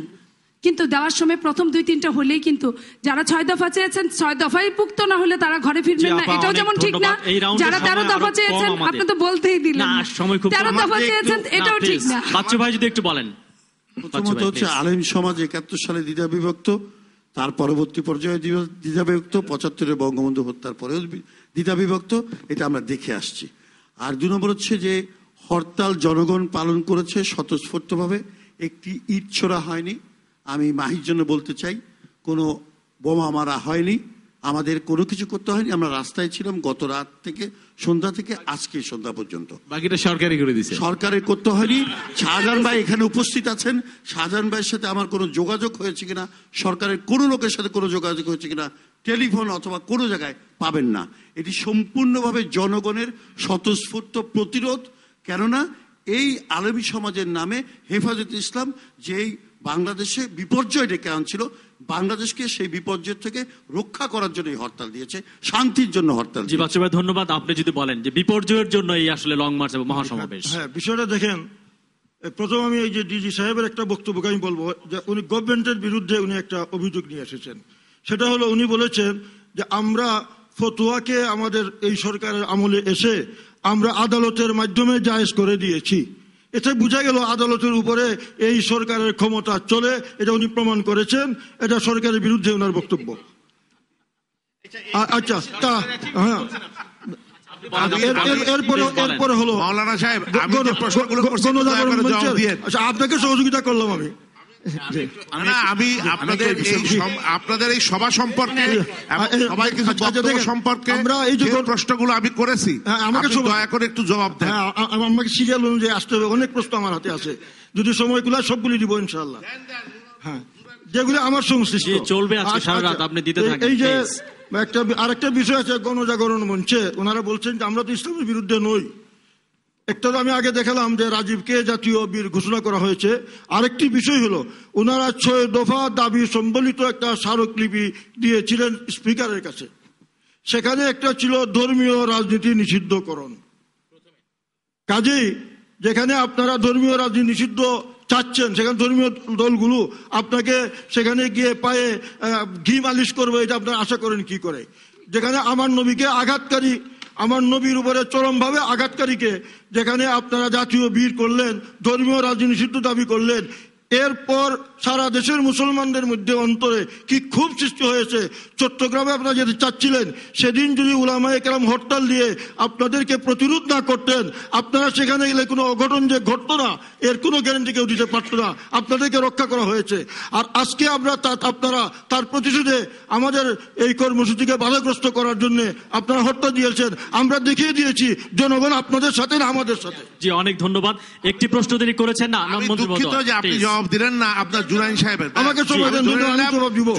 কিন্তু দেওয়ার সময় প্রথম 2-3টা হলেই কিন্তু যারা 6 দফা চেয়েছেন 6 দফাই পুক্ত না হলে তারা ঘরে ফিরবেন না, এটাও যেমন ঠিক না। যারা 13 দফা চেয়েছেন, আপনি তো বলতেই দিলেন 13 দফা চেয়েছেন, এটাও ঠিক না। বাচ্চু ভাই যদি একটু বলেন। প্রথমত হচ্ছে আলেম সমাজ 71 সালে দ্বিধা বিভক্ত, তার পরবর্তী পর্যায়ে দ্বিধা বিভক্ত, 75-এর বঙ্গবন্ধু হত্যার পরেও দ্বিধা বিভক্ত, এটা আমরা দেখে আসছি। আর 2 নম্বর হচ্ছে যে হরতাল জনগণ পালন করেছে স্বতঃস্ফূর্তভাবে, একটি ইট ছোড়া হয়নি। আমি মাহির জন্য বলতে চাই, কোনো বোমা মারা হয়নি, আমাদের কোনো কিছু করতে হয়নি। আমরা রাস্তায় ছিলাম গত রাত থেকে, সন্ধ্যা থেকে আজকে সন্ধ্যা পর্যন্ত। বাকিটা সরকারই করে দিয়েছে, সরকারের করতে হয়নি। শাহজাহান ভাই এখানে উপস্থিত আছেন, শাহজাহান ভাইয়ের সাথে আমার কোনো যোগাযোগ হয়েছে কিনা, সরকারের কোনো লোকের সাথে কোনো যোগাযোগ হয়েছে কিনা, টেলিফোন অথবা কোনো জায়গায় পাবেন না। এটি সম্পূর্ণভাবে জনগণের স্বতঃস্ফূর্ত প্রতিরোধ। কেননা এই আলেমী সমাজের নামে হেফাজতে ইসলাম যেই বাংলাদেশে বিপর্যয় ডেকে আনছিল, বাংলাদেশকে সেই বিপর্যয় থেকে রক্ষা করার জন্য হরতাল দিয়েছে, শান্তির জন্য হরতাল। জি বাচ্চু ভাই ধন্যবাদ। আপনি যদি বলেন যে বিপর্যয়ের জন্য এই আসলে লং মার্চ এবং মহাসমাবেশ। হ্যাঁ, বিষয়টা দেখেন, প্রথম আমি এই যে ডিজি সাহেবের একটা বক্তব্যকে আমি বলবো যে উনি গভর্নমেন্টের বিরুদ্ধে উনি একটা অভিযোগ নিয়ে এসেছেন। সেটা হলো উনি বলেছেন যে আমরা ফতোয়াকে আমাদের এই সরকারের আমলে এসে আমরা আদালতের মাধ্যমে জায়েজ করে দিয়েছি। এতে বোঝা গেল আদালতের উপরে এই সরকারের ক্ষমতা চলে, এটা উনি প্রমাণ করেছেন। এটা সরকারের বিরুদ্ধে ওনার বক্তব্য। আচ্ছা, তা হ্যাঁ, এরপরে হলো মাওলানা সাহেব, আমি যে প্রশ্নগুলো করছি জবাব দিয়ে। আচ্ছা, আপনাকে সহযোগিতা করলাম আমি। আমি আপনাদের এই সভা সম্পর্কে সবাই কিছু বক্তব্য সম্পর্কে যে প্রশ্নগুলো আমি করেছি, আমাকে দয়া করে একটু জবাব দেন। আমাকে সিরিয়াল অনুযায়ী আসতে হবে, অনেক প্রশ্ন আমার হাতে আছে, যদি সময় কুলায় সবগুলি দিব ইনশাআল্লাহ। হ্যাঁ, যেগুলো আমার সংশ্লিষ্ট চলবে আজকে সারা রাত, আপনি দিতে থাকেন। এই যে আরেকটা বিষয় আছে গণজাগরণ মঞ্চে, ওনারা বলছেন যে আমরা তো ইসলামের বিরুদ্ধে নই। একটা তো আমি আগে দেখালাম যে রাজীবকে জাতীয় বীর ঘোষণা করা হয়েছে। আরেকটি বিষয় হলো ওনারা 6 দফা দাবি সম্বলিত একটা স্মারকলিপি দিয়েছিলেন স্পিকারের কাছে। সেখানে একটা ছিল ধর্মীয় রাজনীতি নিষিদ্ধকরণ। কাজেই যেখানে আপনারা ধর্মীয় রাজনীতি নিষিদ্ধ চাচ্ছেন, সেখানে ধর্মীয় দলগুলো আপনাকে সেখানে গিয়ে পায়ে ঘি মালিশ করবে, এটা আপনারা আশা করেন কি করে? যেখানে আমার নবীকে আঘাতকারী, আমার নবীর উপরে চরমভাবে আঘাতকারীকে যেখানে আপনারা জাতীয় বীর করলেন, ধর্মীয় রাজনীতি নিষিদ্ধ দাবি করলেন, এরপর সারা দেশের মুসলমানদের মধ্যে অন্তরে কি খুব সৃষ্টি হয়েছে। চট্টগ্রামে আপনারা যেতে চাচ্ছিলেন, সেদিন যদি উলামায়ে কেরাম হরতাল দিয়ে আপনাদেরকে প্রতিরোধ না করতেন, আপনারা সেখানে গেলে কোনো অঘটন যে ঘটতো না, এর কোনো গ্যারান্টি কেউ দিতে পারতো না। আপনাদেরকে রক্ষা করা হয়েছে। আর আজকে আপনারা তার প্রতিশোধে আমাদের এই কর্মসূচিকে বাধাগ্রস্ত করার জন্য আপনারা হরতাল দিয়েছেন। আমরা দেখিয়ে দিয়েছি জনগণ আপনাদের সাথে না আমাদের সাথে। জি, অনেক ধন্যবাদ। একটি প্রশ্ন তিনি করেছেন না, আপনি জবাব দিলেন না আপনার জুরাইন সাহেবের। আমাকে সময় দেন,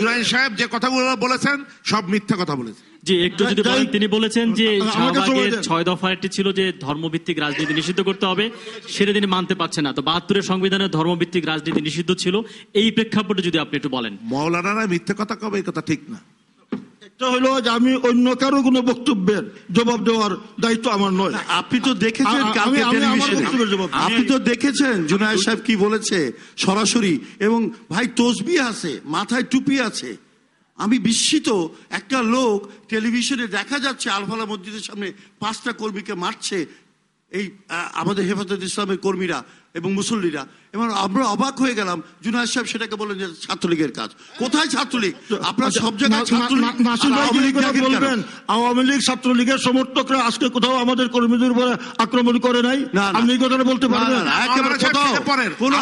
জুরাইন সাহেব যে কথাগুলো বলেছেন সব মিথ্যা কথা বলেছেন। জি, একটু যদি বলেন। তিনি বলেছেন যে শাহবাগের 6 দফার একটি ছিল যে ধর্মভিত্তিক রাজনীতি নিষিদ্ধ করতে হবে, সেটা তিনি মানতে পারছেন না। তো 72-এর সংবিধানে ধর্মভিত্তিক রাজনীতি নিষিদ্ধ ছিল, এই প্রেক্ষাপটে যদি আপনি একটু বলেন। মাওলানারা মিথ্যা কথা কবে, এই কথা ঠিক না। একটা হলো যে আমি অন্য কারো কোনো বক্তব্যের জবাব দেওয়ার দায়িত্ব আমার নয়। আপনি তো দেখেছেন কালকে টেলিভিশনে, আপনি তো দেখেছেন জুনায়েদ সাহেব কি বলেছে সরাসরি। এবং ভাই তসবিহ আছে, মাথায় টুপি আছে। আমি বিস্মিত, একটা লোক টেলিভিশনে দেখা যাচ্ছে আলফালা মসজিদের সামনে 5টা কর্মীকে মারছে এই আমাদের হেফাজত ইসলামের কর্মীরা এবং মুসল্লিরা, এবং আমরা অবাক হয়ে গেলাম। জুনায়েদ সাহেব সেটাকে বলেন যে ছাত্রলীগের কাজ। কোথায় ছাত্রলীগ? আপনারা সব জায়গায় বলবেন আওয়ামী লীগ ছাত্রলীগের সমর্থকরা আজকে কোথাও আমাদের কর্মীদের উপরে আক্রমণ করে নাই? আপনি এই কথাটা বলতে পারবেন?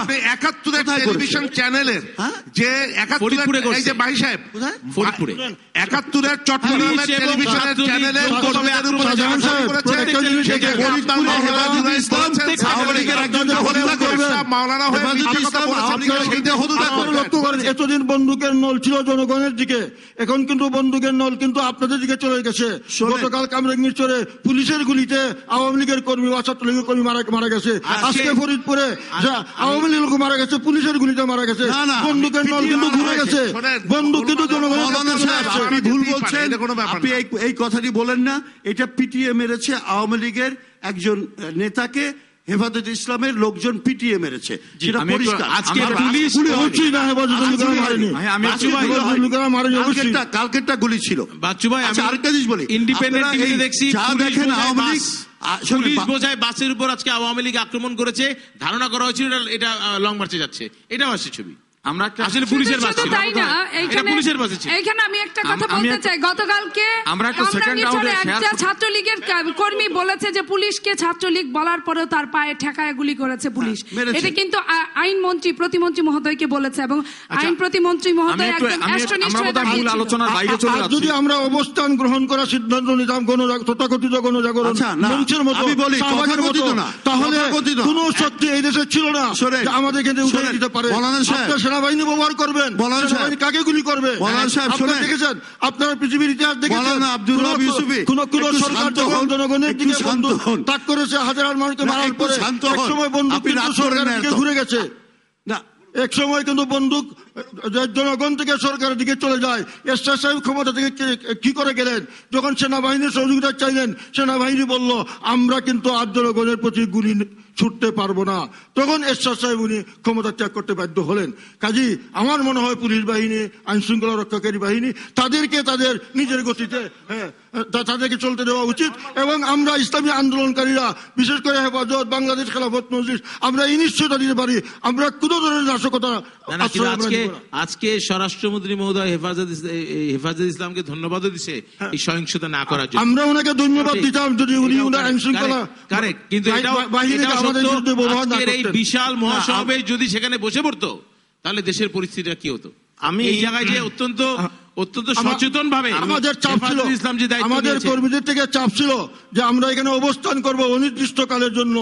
আপনি 71-এর টেলিভিশন চ্যানেলের যে 71-এর এই যে ভাই সাহেব ফরিদপুরে 71-এর চট্টগ্রামের টেলিভিশনের চ্যানেলে কর্মীদের উপরে এতদিন বন্দুকের নল ছিল জনগণের দিকে, এখন কিন্তু বন্দুকের নল কিন্তু আপনাদের দিকে চলে গেছে। গতকাল কামরাঙ্গীরচরে পুলিশের গুলিতে আওয়ামী লীগের কর্মী বা ছাত্রলীগের কর্মী মারা গেছে। আজকে ফরিদপুরে আওয়ামী লীগ লোক মারা গেছে, পুলিশের গুলিতে মারা গেছে। বন্দুকের নল কিন্তু ঘুরে গেছে, বন্দুক কিন্তু জনগণের ভুল বলছেন। আপনি এই কথাটি বলেন না, এটা পিটিয়ে মেরেছে আওয়ামী লীগের একজন নেতাকে, হেফাজত ইসলামের লোকজন পিটিয়ে মেরেছে, সেটা পরিষ্কার। কালকেরটা গুলি ছিল। আরেকটা জিনিস বলি, দেখেন আওয়ামী লীগ পুলিশ বোঝায় বাসের উপর আজকে আওয়ামী লীগ আক্রমণ করেছে, ধারণা করা হয়েছিল এটা লং মার্চে যাচ্ছে। এটাও আসছে ছবি। আসলে পুলিশের বাস ছিল, এটা পুলিশের বাস ছিল। এইখানে আমি একটা কথা বলতে চাই। গতকালকে একটা ছাত্রলীগের কর্মী বলেছে যে পুলিশকে ছাত্রলীগ বলার পরেও তার পায়ে ঠেকায় গুলি করেছে পুলিশ। এটা কিন্তু আইনমন্ত্রী প্রতিমন্ত্রী মহোদয়কে বলেছে, এবং আইন প্রতিমন্ত্রী মহোদয় একদম যদি আমরা অবস্থান গ্রহণ করার সিদ্ধান্ত নিতাম তথাকথিত গণজাগরণ মঞ্চের মতো, তাহলে কোন শক্তি এই দেশে ছিল না আমাদের ক্ষেত্রে উঠে দিতে পারে। সেনাবাহিনী ব্যবহার করবেন, সেনাবাহিনী কাকে গুলি করবে? আপনারা দেখেছেন, আপনারা পৃথিবীর ইতিহাস দেখেছেন, কোন সরকার যখন জনগণের দিকে তাক করেছে, হাজার মানুষকে মারার পরে এক সময় বন্দুক কিন্তু সরকারের দিকে ঘুরে গেছে। এক সময় কিন্তু বন্দুক জনগণ থেকে সরকারের দিকে চলে যায়। এরশাদ সাহেব ক্ষমতা থেকে কি করে গেলেন? যখন সেনাবাহিনীর সহযোগিতা চাইলেন, সেনাবাহিনী বলল আমরা কিন্তু আর জনগণের প্রতি গুলি ছুটতে পারবো না। তখন এরশাদ সাহেব উনি ক্ষমতা ত্যাগ করতে বাধ্য হলেন। কাজী আমার মনে হয় পুলিশ বাহিনী, আইন শৃঙ্খলা রক্ষাকারী বাহিনী তাদেরকে তাদের নিজের গতিতে তাদেরকে চলতে দেওয়া উচিত। এবং আমরা ইসলামী আন্দোলনকারীরা, বিশেষ করে হেফাজত, বাংলাদেশ খেলাফত মজলিস, আমরা এই নিশ্চয়তা দিতে পারি আমরা কোনো ধরনের নাশকতা। আজকে স্বরাষ্ট্রমন্ত্রী মহোদয় হেফাজত ইসলামকে ধন্যবাদও দিছে এই সহিংসতা না করার জন্য। আমরা ওনাকে ধন্যবাদ দিতাম যদি উনি ওনার আইন শৃঙ্খলা কারেক্ট, কিন্তু এই বিশাল মহাসমাবেশ যদি সেখানে বসে পড়তো তাহলে দেশের পরিস্থিতিটা কি হতো? আমি এই জায়গায় যে অত্যন্ত সচেতন ভাবে আমাদের চাপ ছিল, আমাদের কর্মীদের থেকে চাপ ছিল যে আমরা এখানে অবস্থান করব অনির্দিষ্টকালের জন্য,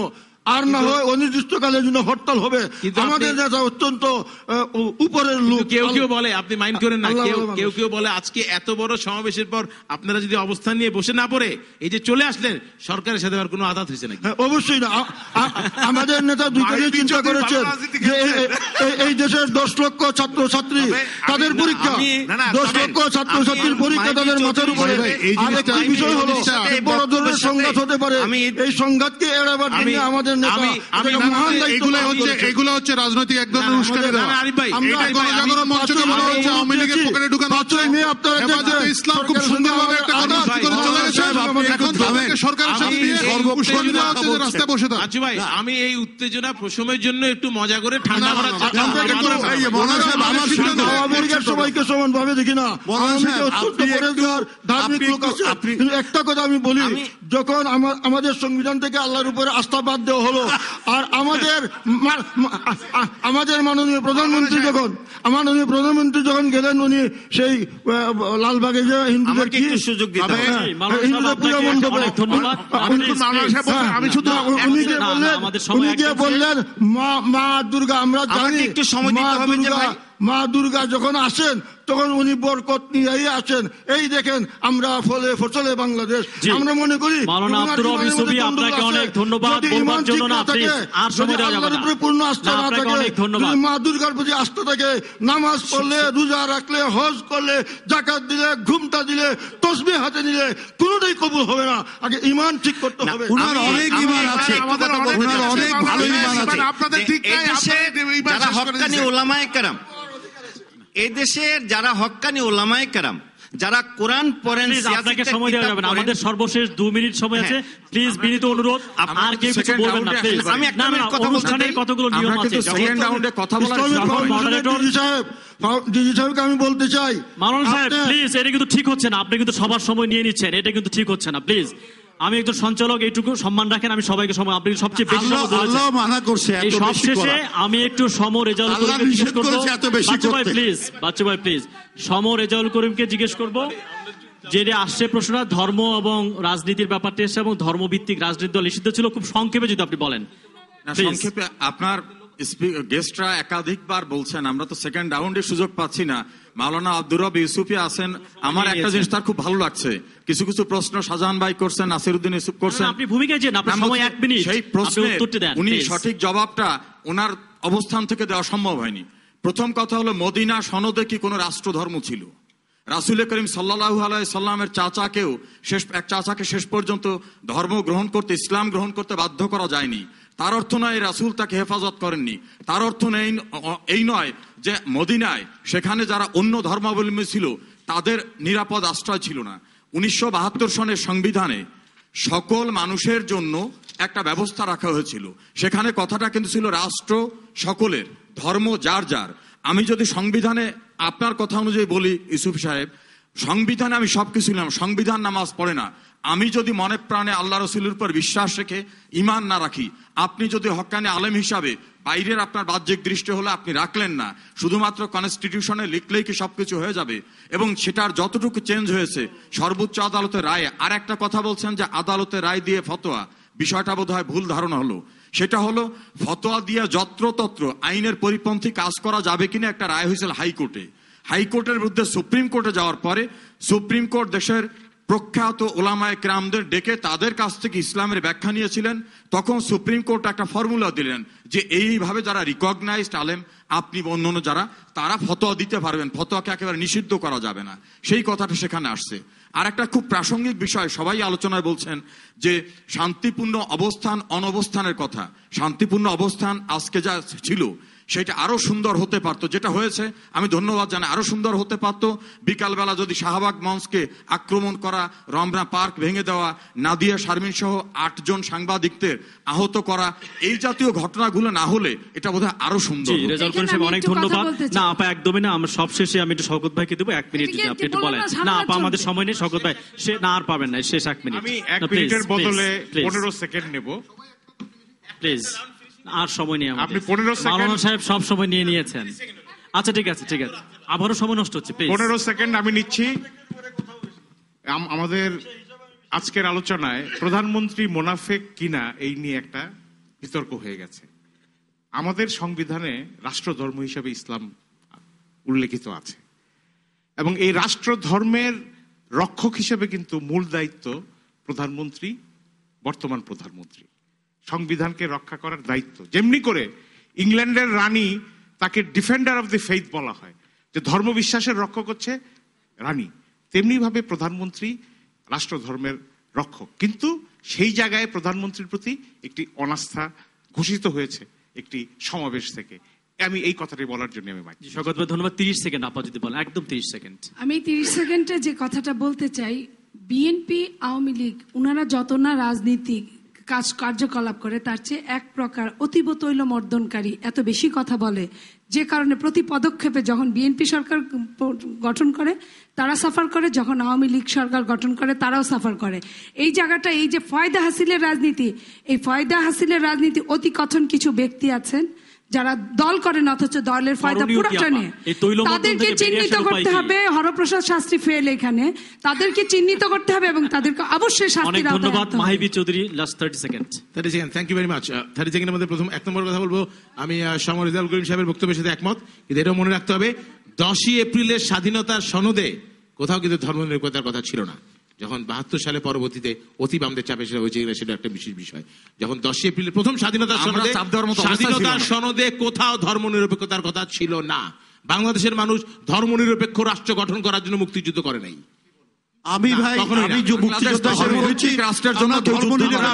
আর না হয় অনির্দিষ্টকালের জন্য হরতাল হবে। আমাদের নেতা অত্যন্ত উপরের লোক। কেউ কেউ বলে, আপনি মাইন্ড করেন না, কেউ কেউ বলে আজকে এত বড় সমাবেশের পর আপনারা যদি অবস্থান নিয়ে বসে না পড়ে এই যে চলে আসলেন, সরকারের সাথে আর কোনো আঘাত হয়েছে নাকি? অবশ্যই না। আমাদের নেতা দুইটাই চিন্তা করেছেন যে এই দেশের 10 লক্ষ ছাত্রছাত্রী তাদের পরীক্ষা, 10 লক্ষ ছাত্রছাত্রীর পরীক্ষা তাদের মাথার উপরে। আর একটি বিষয় হলো বড় ধরনের সংঘাত হতে পারে, এই সংঘাতকে এড়াবার জন্য আমাদের এগুলো হচ্ছে রাজনৈতিক এক ধরনের উস্কানি দেওয়া। গণজাগরণ মঞ্চকে বলা হচ্ছে আওয়ামী লীগের পকেটে ঢুকানো হচ্ছে। হেফাজতে ইসলাম খুব সুন্দরভাবে একটা কথা করে চলে গেছে, এখন তাদেরকে সরকারের সাথে নিয়ে উস্কানি দেওয়া হচ্ছে যে রাস্তায় বসে থাক। আচ্ছা ভাই, আমি এই উত্তেজনা প্রশমের জন্য একটু মজা করে ঠান্ডা করার সবাইকে সমানভাবে দেখি না। ধার্মিক লোক আছে, কিন্তু একটা কথা আমি বলি, যখন আমাদের সংবিধান থেকে আল্লাহর উপরে আস্থা বাদ দেওয়া হলো, আর আমাদের মাননীয় প্রধানমন্ত্রী যখন গেলেন, উনি সেই লালবাগে যে হিন্দুদের কি সুযোগ উনি গিয়ে বললেন মা দুর্গা, আমরা জানি মা দুর্গা যখন আসেন তখন উনি বরকত নিয়ে আসেন। এই দেখেন আমরা ফলে ফসলে বাংলাদেশ। আমরা মনে করি পূর্ণ আস্থা না থাকে, মা দুর্গার প্রতি আস্থা থাকে, নামাজ পড়লে, রোজা রাখলে, হজ করলে, জাকাত দিলে, ঘুমটা দিলে, তসবিহ হাতে নিলে কোনোটাই কবুল হবে না। আগে ঈমান ঠিক করতে হবে। অনেক ঈমান আছে, অনেক ভালো ঈমান আছে। আপনাদের ঠিক নাই, যারা হক্কানি ওলামায়ে কেরাম, এই দেশের যারা হক্কানি ওলামায়ে কেরাম, যারা কোরআন পড়েন, আপনাকে সময় দেওয়া যাবে না, আমাদের সর্বশেষ 2 মিনিট সময় আছে। প্লিজ বিনীত অনুরোধ, আর কেউ কিছু বলবেন না প্লিজ। আমি একটা কথা অনুষ্ঠানের কতগুলো নিয়ম আছে, সেকেন্ড রাউন্ডে কথা বলার ডিজি সাহেবকে আমি বলতে চাই, মাওলানা সাহেব প্লিজ, এটা কিন্তু ঠিক হচ্ছে না। আপনি কিন্তু সবার সময় নিয়ে নিচ্ছেন, এটা কিন্তু ঠিক হচ্ছে না। প্লিজ, আমি একজন সঞ্চালক, এইটুকু সম্মান রাখেন। আমি সবাইকে সময়, আপনি সবচেয়ে বেশি আল্লাহ মানা করছে। এই সবশেষে আমি একটু রেজাউল করিমকে জিজ্ঞেস করবো, বাচ্চা ভাই প্লিজ রেজাউল করিমকে জিজ্ঞেস করবো, যেটা আসছে প্রশ্নটা ধর্ম এবং রাজনীতির ব্যাপারটা এসছে, এবং ধর্মভিত্তিক রাজনীতি দল নিষিদ্ধ ছিল। খুব সংক্ষেপে যদি আপনি বলেন। সংক্ষেপে, আপনার গেস্টরা একাধিকবার বলছেন আমরা তো সেকেন্ড রাউন্ডে সুযোগ পাচ্ছি না। মাওলানা আব্দুর রব ইউসুফি আছেন, আমার একটা জিনিস তার খুব ভালো লাগছে, কিছু কিছু প্রশ্ন শাহজাহান ভাই করছেন, নাসিরউদ্দিন ইউসুফ করছেন, আপনি ভূমিকায় যে আপনার সময় 1 মিনিট, সেই প্রশ্নে উনি সঠিক জবাবটা ওনার অবস্থান থেকে দেওয়া সম্ভব হয়নি। প্রথম কথা হলো, মদিনা সনদে কি কোনো রাষ্ট্রধর্ম ছিল? রাসূল করিম সাল্লাল্লাহু আলাইহি সাল্লামের এক চাচাকে শেষ পর্যন্ত ধর্ম গ্রহণ করতে, ইসলাম গ্রহণ করতে বাধ্য করা যায়নি। তার অর্থ নয় রাসূল তাকে হেফাজত করেননি। তার অর্থ এই নয় যে মদিনায় সেখানে যারা অন্য ধর্মাবলম্বী ছিল তাদের নিরাপদ আশ্রয় ছিল না। 1972 সনের সংবিধানে সকল মানুষের জন্য একটা ব্যবস্থা রাখা হয়েছিল। সেখানে কথাটা কিন্তু ছিল রাষ্ট্র সকলের, ধর্ম যার যার। আমি যদি সংবিধানে আপনার কথা অনুযায়ী বলি ইউসুফ সাহেব, সংবিধানে আমি সবকিছু নিলাম, সংবিধান নামাজ পড়ে না। আমি যদি মনে প্রাণে আল্লাহ রসুলের উপর বিশ্বাস রেখে ঈমান না রাখি, আপনি যদি হক্কানি আলেম হিসাবে বাইরের আপনার বাহ্যিক দৃষ্টি হলে আপনি রাখলেন না, শুধুমাত্র কনস্টিটিউশনে লিখলেই কি সবকিছু হয়ে যাবে? এবং সেটার যতটুকু চেঞ্জ হয়েছে সর্বোচ্চ আদালতের রায়ে। আর একটা কথা বলছেন যে আদালতের রায় দিয়ে ফতোয়া, বিষয়টা বোধহয় ভুল ধারণা হলো। সেটা হলো ফতোয়া দিয়ে যত্রতত্র আইনের পরিপন্থী কাজ করা যাবে কিনা একটা রায় হয়েছিল হাইকোর্টে। হাইকোর্টের বিরুদ্ধে সুপ্রিম কোর্টে যাওয়ার পরে সুপ্রিম কোর্ট দেশের প্রখ্যাত ওলামায়ে কেরামদের ডেকে তাদের কাছ থেকে ইসলামের ব্যাখ্যা নিয়েছিলেন। তখন সুপ্রিম কোর্ট একটা ফর্মুলা দিলেন যে এইভাবে যারা রিকগনাইজড আলেম, আপনি অন্যান্য যারা, তারা ফতোয়া দিতে পারবেন, ফতোয়াকে একেবারে নিষিদ্ধ করা যাবে না, সেই কথাটা সেখানে আসছে। আর একটা খুব প্রাসঙ্গিক বিষয় সবাই আলোচনায় বলছেন যে শান্তিপূর্ণ অবস্থান অনবস্থানের কথা। শান্তিপূর্ণ অবস্থান আজকে যা ছিল সেটা আরো সুন্দর হতে পারতো, যেটা হয়েছে আমি ধন্যবাদ জানাই, আরো সুন্দর হতে পারতো। বিকালবেলা যদি শাহবাগ মঞ্চকে আক্রমণ করা, রমনা পার্ক ভেঙে দেওয়া, নাদিয়া শারমিন সহ 8 জন সাংবাদিকদের আহত করা, এই জাতীয় ঘটনাগুলো না হলে এটা বোধহয় আরো সুন্দর হতো। রেজাউল করিম সাহেব অনেক ধন্যবাদ। না আপা একদমই না, আমরা সবশেষে আমি একটু শওকত ভাইকে দেবো 1 মিনিট, যদি আপনি একটু বলেন। না আপা আমাদের সময় নেই, শওকত ভাই সে না আর পাবেন না, শেষ 1 মিনিট। আমি 1 মিনিটের বদলে 15 সেকেন্ড নেব প্লিজ, আর সময় নেই আপনি 15 সেকেন্ড। মাওলানা সাহেব সব সময় নিয়ে নিয়েছেন। আচ্ছা ঠিক আছে, ঠিক আছে, আবারও সময় নষ্ট হচ্ছে, প্লিজ 15 সেকেন্ড আমি নিচ্ছি। আমাদের আজকের আলোচনায় প্রধানমন্ত্রী মোনাফেক কিনা এই নিয়ে একটা বিতর্ক হয়ে গেছে। আমাদের সংবিধানে রাষ্ট্রধর্ম হিসেবে ইসলাম উল্লেখিত আছে এবং এই রাষ্ট্র ধর্মের রক্ষক হিসেবে কিন্তু মূল দায়িত্ব প্রধানমন্ত্রী, বর্তমান প্রধানমন্ত্রী। সংবিধানকে রক্ষা করার দায়িত্ব, যেমনি করে ইংল্যান্ডের রানী তাকে ডিফেন্ডার অফ দি ফেইথ বলা হয়, যে ধর্ম বিশ্বাসের রক্ষক হচ্ছে রানী, তেমনি ভাবে প্রধানমন্ত্রী রাষ্ট্র ধর্মের রক্ষক। কিন্তু সেই জায়গায় প্রধানমন্ত্রীর প্রতি একটি অনাস্থা ঘোষিত হয়েছে একটি সমাবেশ থেকে। আমি এই কথাটি বলার জন্য আমি মাইক। শওকত ভাই ধন্যবাদ। 30 সেকেন্ড আপা যদি বলেন, একদম 30 সেকেন্ড। আমি 30 সেকেন্ডে যে কথাটা বলতে চাই, বিএনপি আওয়ামী লীগ ওনারা যত না রাজনীতি কার্যকলাপ করে তার চেয়ে এক প্রকার অতীব তৈলমর্দনকারী, এত বেশি কথা বলে, যে কারণে প্রতি পদক্ষেপে যখন বিএনপি সরকার গঠন করে তারা সাফার করে, যখন আওয়ামী লীগ সরকার গঠন করে তারাও সাফার করে। এই জায়গাটা, এই যে ফয়দা হাসিলের রাজনীতি, এই ফয়দা হাসিলের রাজনীতি অতি কথন কিছু ব্যক্তি আছেন যারা দল করেন অথচ দলের ফায়দা পুরোটা নিয়ে, তাদেরকে চিহ্নিত করতে হবে। হরপ্রসাদ শাস্ত্রী ফেল এখানে, তাদেরকে চিহ্নিত করতে হবে এবং তাদেরকে অবশ্যই শাস্তির আওতায় আনতে হবে। ধন্যবাদ Mahibi Chowdhury, last 30 second. 30 second, thank you very much. 30 সেকেন্ডের মধ্যে প্রথম 1 নম্বর কথা বলবো, আমি সমর রেজাউল করিম সাহেবের বক্তব্যের সাথে একমত, কিন্তু এটাও মনে রাখতে হবে 10ই এপ্রিলের স্বাধীনতার সনদে কোথাও কিন্তু ধর্মনিরপেক্ষতার কথা ছিল না। যখন 72 সালে পরবর্তীতে অতি বামদের চাপে সেটা হয়েছে কিনা সেটা একটা বিশেষ বিষয়। যখন 10ই এপ্রিলের প্রথম স্বাধীনতার সনদে কোথাও ধর্মনিরপেক্ষতার কথা ছিল না। বাংলাদেশের মানুষ ধর্মনিরপেক্ষ রাষ্ট্র গঠন করার জন্য মুক্তিযুদ্ধ করে নাই। আমি ভাই, আমি যে মুক্তিযোদ্ধা হিসেবে বলছি, রাষ্ট্রের জন্য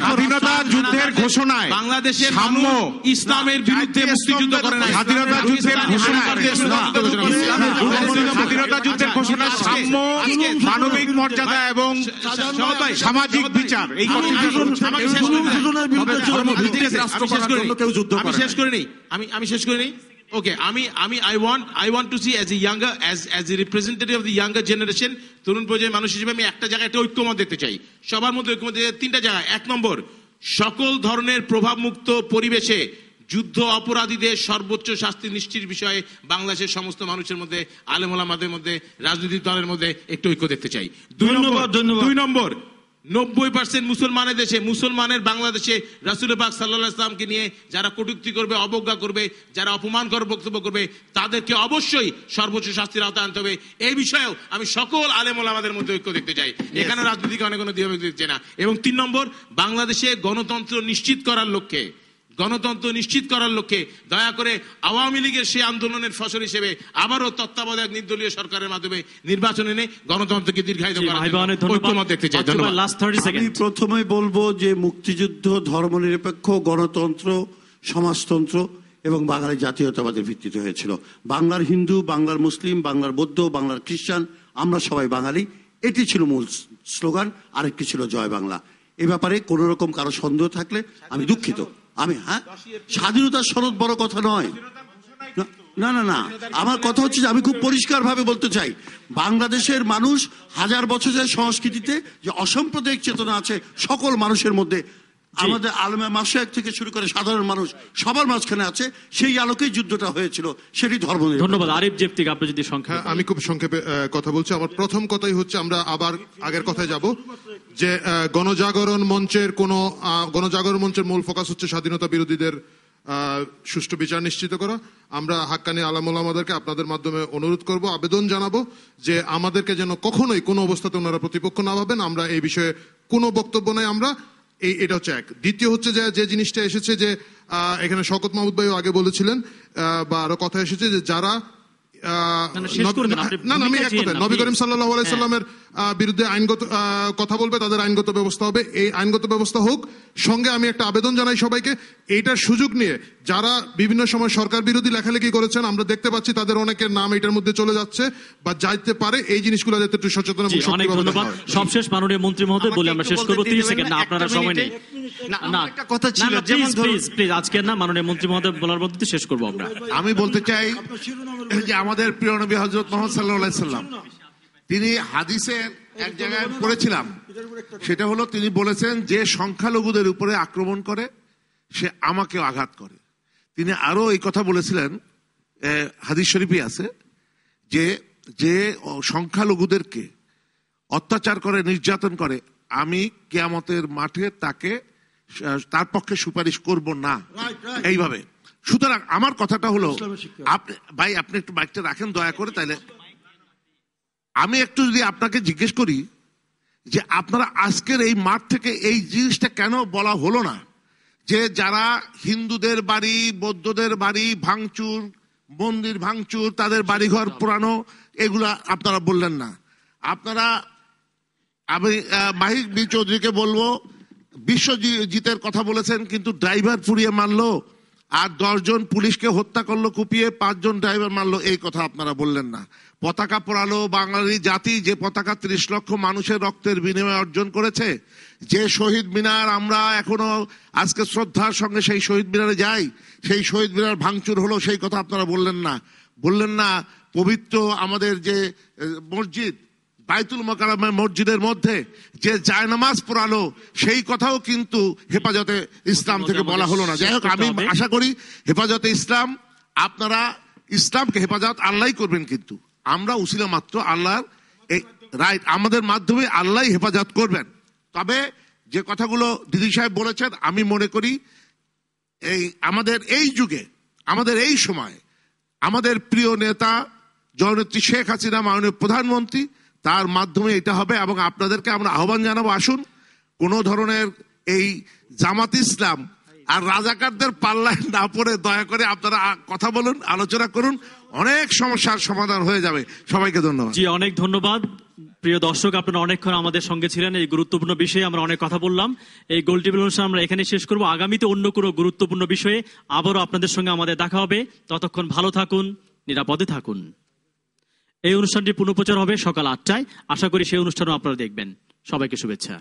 স্বাধীনতা যুদ্ধের ঘোষণায় বাংলাদেশের সাম্য ইসলামের বিরুদ্ধে মুক্তিযুদ্ধ করে নাই। স্বাধীনতা যুদ্ধের ঘোষণায়, স্বাধীনতা যুদ্ধের ঘোষণায় সাম্য, মানবিক মর্যাদা এবং সামাজিক বিচার, এই আমি শেষ করে নেই। Okay, I want to see as a representative of the younger generation, তরুণ প্রজন্মের মানুষ হিসেবে আমি একটা জায়গায় একটা ঐক্যমত দেখতে চাই, সবার মধ্যে ঐক্যমত। 3টা জায়গায়। 1 নম্বর, সকল ধরনের প্রভাবমুক্ত পরিবেশে যুদ্ধ অপরাধীদের সর্বোচ্চ শাস্তি নিশ্চিত বিষয়ে বাংলাদেশের সমস্ত মানুষের মধ্যে, আলেম ওলামাদের মধ্যে, রাজনৈতিক দলের মধ্যে একটু ঐক্য দেখতে চাই। 2 নম্বর, 90% মুসলমানের দেশে, মুসলমানের বাংলাদেশে রাসূল পাক সাল্লাল্লাহু আলাইহি ওয়াসাল্লামকে নিয়ে যারা কটূক্তি করবে, অবজ্ঞা করবে, যারা অপমানকর বক্তব্য করবে, তাদেরকে অবশ্যই সর্বোচ্চ শাস্তির আওতায় আনতে হবে। এই বিষয়েও আমি সকল আলেম ওলামাদের মধ্যে ঐক্য দেখতে চাই। এখানে রাজনীতিকে অনেক কোনো দ্বিমত দেখতে না। এবং 3 নম্বর, বাংলাদেশে গণতন্ত্র নিশ্চিত করার লক্ষ্যে দয়া করে আওয়ামী লীগের সেই আন্দোলনের ফসল হিসেবে আবারও তত্ত্বাবধায়ক নির্দলীয় সরকারের মাধ্যমে নির্বাচন এনে গণতন্ত্রকে দীর্ঘায়িত করার ঐক্যমত দেখতে চাই। আমি প্রথমে বলবো যে মুক্তিযুদ্ধ ধর্মনিরপেক্ষ, গণতন্ত্র, সমাজতন্ত্র এবং বাঙালি জাতীয়তাবাদের ভিত্তিতে হয়েছিল। বাংলার হিন্দু, বাংলার মুসলিম, বাংলার বৌদ্ধ, বাংলার খ্রিস্টান, আমরা সবাই বাঙালি, এটি ছিল মূল স্লোগান। আরেকটি ছিল জয় বাংলা। এ ব্যাপারে কোন রকম কারো সন্দেহ থাকলে আমি দুঃখিত। স্বাধীনতার সনদ বড় কথা নয়, না না না, আমার কথা হচ্ছে যে আমি খুব পরিষ্কার ভাবে বলতে চাই, বাংলাদেশের মানুষ 1000 বছরের সংস্কৃতিতে যে অসাম্প্রদায়িক চেতনা আছে সকল মানুষের মধ্যে, আমাদের আলেমে মাশায়েখ থেকে শুরু করে সাধারণ মানুষ সবার মাঝখানে আছে, সেই আলোকেই যুদ্ধটা হয়েছিল, সেটি ধর্ম। ধন্যবাদ। আরিফ জেপ্তিক, আপনি যদি সংক্ষেপে। আমি খুব সংক্ষেপে কথা বলছি। আমার প্রথম কথাই হচ্ছে, আমরা আবার আগের কথায় যাব, যে গণজাগরণ মঞ্চের মূল ফোকাস হচ্ছে স্বাধীনতা বিরোধীদের সুষ্ঠু বিচার নিশ্চিত করা। আমরা হাক্কানি আলেম ওলামাদেরকে আপনাদের মাধ্যমে অনুরোধ করব, আবেদন জানাবো যে আমাদেরকে যেন কখনোই কোনো অবস্থাতে ওনারা প্রতিপক্ষ না ভাবেন। আমরা এই বিষয়ে কোনো বক্তব্য নাই। আমরা এটা হচ্ছে এক। দ্বিতীয় হচ্ছে যে জিনিসটা এসেছে যে এখানে শওকত মাহমুদ ভাই আগে বলেছিলেন বা আরো কথা এসেছে যে যারা নবী করিম সাল্লাল্লাহু আলাইহি সাল্লামের বিরুদ্ধে আইনগত কথা বলবে তাদের আইনগত ব্যবস্থা হবে। এই আইনগত ব্যবস্থা হোক। সঙ্গে আমি একটা আবেদন জানাই সবাইকে, এইটার সুযোগ নিয়ে যারা বিভিন্ন সময় সরকার বিরোধী লেখালেখি করেছেন, আমরা দেখতে পাচ্ছি তাদের অনেকের নাম এটার মধ্যে চলে যাচ্ছে বা যাইতে পারে, এই জিনিসগুলো যাতে একটু সচেতন এবং অনেক ধন্যবাদ। সবশেষ মাননীয় মন্ত্রী মহোদয় বলে আমরা শেষ করব। 30 সেকেন্ড না, আপনারা সময় নেই। না একটা কথা ছিল, যেমন প্লিজ আজকে না, মাননীয় মন্ত্রী মহোদয় বলার মধ্যে শেষ করব আমরা। আমি বলতে চাই যে আমাদের প্রিয় নবী হযরত মুহাম্মদ সাল্লাল্লাহু আলাইহি সাল্লাম তিনি হাদিসে এক জায়গায় পড়েছিলাম, সেটা হলো তিনি বলেছেন যে সংখ্যালঘুদের উপরে আক্রমণ করে সে আমাকেও আঘাত করে। তিনি আরো এই কথা বলেছিলেন, হাদিস শরীফে আছে যে যে সংখ্যালঘুদেরকে অত্যাচার করে নির্যাতন করে আমি কিয়ামতের মাঠে তার পক্ষে সুপারিশ করব না, এইভাবে। সুতরাং আমার কথাটা হলো, ভাই আপনি একটু বাইকটা রাখেন দয়া করে, তাইলে আমি একটু যদি আপনাকে জিজ্ঞেস করি যে আপনারা আজকের এই মাঠ থেকে এই জিনিসটা কেন বলা হলো না যে যারা হিন্দুদের বাড়ি, বৌদ্ধদের বাড়ি ভাঙচুর, মন্দির ভাঙচুর, তাদের বাড়িঘর পোড়ানো, এগুলা আপনারা বললেন না। আপনারা, আমি মাহির বি চৌধুরীকে বলবো, বিশ্বজিতের কথা বলেছেন কিন্তু ড্রাইভার পুড়িয়ে মারলো, আর 10 জন পুলিশকে হত্যা করলো কুপিয়ে, 5 জন ড্রাইভার মারলো, এই কথা আপনারা বললেন না। পতাকা পোড়ালো, বাঙালি জাতি যে পতাকা 30 লক্ষ মানুষের রক্তের বিনিময়ে অর্জন করেছে, যে শহীদ মিনার আমরা এখনো আজকে শ্রদ্ধার সঙ্গে সেই শহীদ মিনারে যাই, সেই শহীদ মিনার ভাঙচুর হলো, সেই কথা আপনারা বললেন না। পবিত্র আমাদের যে মসজিদ বাইতুল মোকাররমের মসজিদের মধ্যে যে জায়নামাজ পড়ালো, সেই কথাও কিন্তু হেফাজতে ইসলাম থেকে বলা হলো না। যাই হোক, আমি আশা করি হেফাজতে ইসলাম, আপনারা ইসলামকে হেফাজত আল্লাহই করবেন, কিন্তু আমরা উসিলা মাত্র, আল্লাহর রাইট, আমাদের মাধ্যমে আল্লাহ হেফাজত করবেন। তবে যে কথাগুলো দিদি সাহেব বলেছেন, আমি মনে করি আমাদের এই যুগে, আমাদের এই সময়, আমাদের প্রিয় নেতা জননেত্রী শেখ হাসিনা মাননীয় প্রধানমন্ত্রী, তার মাধ্যমে এটা হবে। এবং আপনাদেরকে আমরা আহ্বান জানাবো, আসুন কোন ধরনের এই জামাত ইসলাম আর রাজাকারদের পাল্লায় না পড়ে দয়া করে আপনারা কথা বলুন, আলোচনা করুন, অনেক সমস্যার সমাধান হয়ে যাবে। সবাইকে ধন্যবাদ। জি, অনেক ধন্যবাদ। প্রিয় দর্শক, আপনারা অনেকক্ষণ আমাদের সঙ্গে ছিলেন। এই গুরুত্বপূর্ণ বিষয়ে আমরা অনেক কথা বললাম। এই গোল টেবিল অনুষ্ঠান আমরা এখানে শেষ করব। আগামীতে অন্য কোনো গুরুত্বপূর্ণ বিষয়ে আবারও আপনাদের সঙ্গে আমাদের দেখা হবে। ততক্ষণ ভালো থাকুন, নিরাপদে থাকুন। এই অনুষ্ঠানটি পুনঃপ্রচার হবে সকাল 8টায়। আশা করি সেই অনুষ্ঠানও আপনারা দেখবেন। সবাইকে শুভেচ্ছা।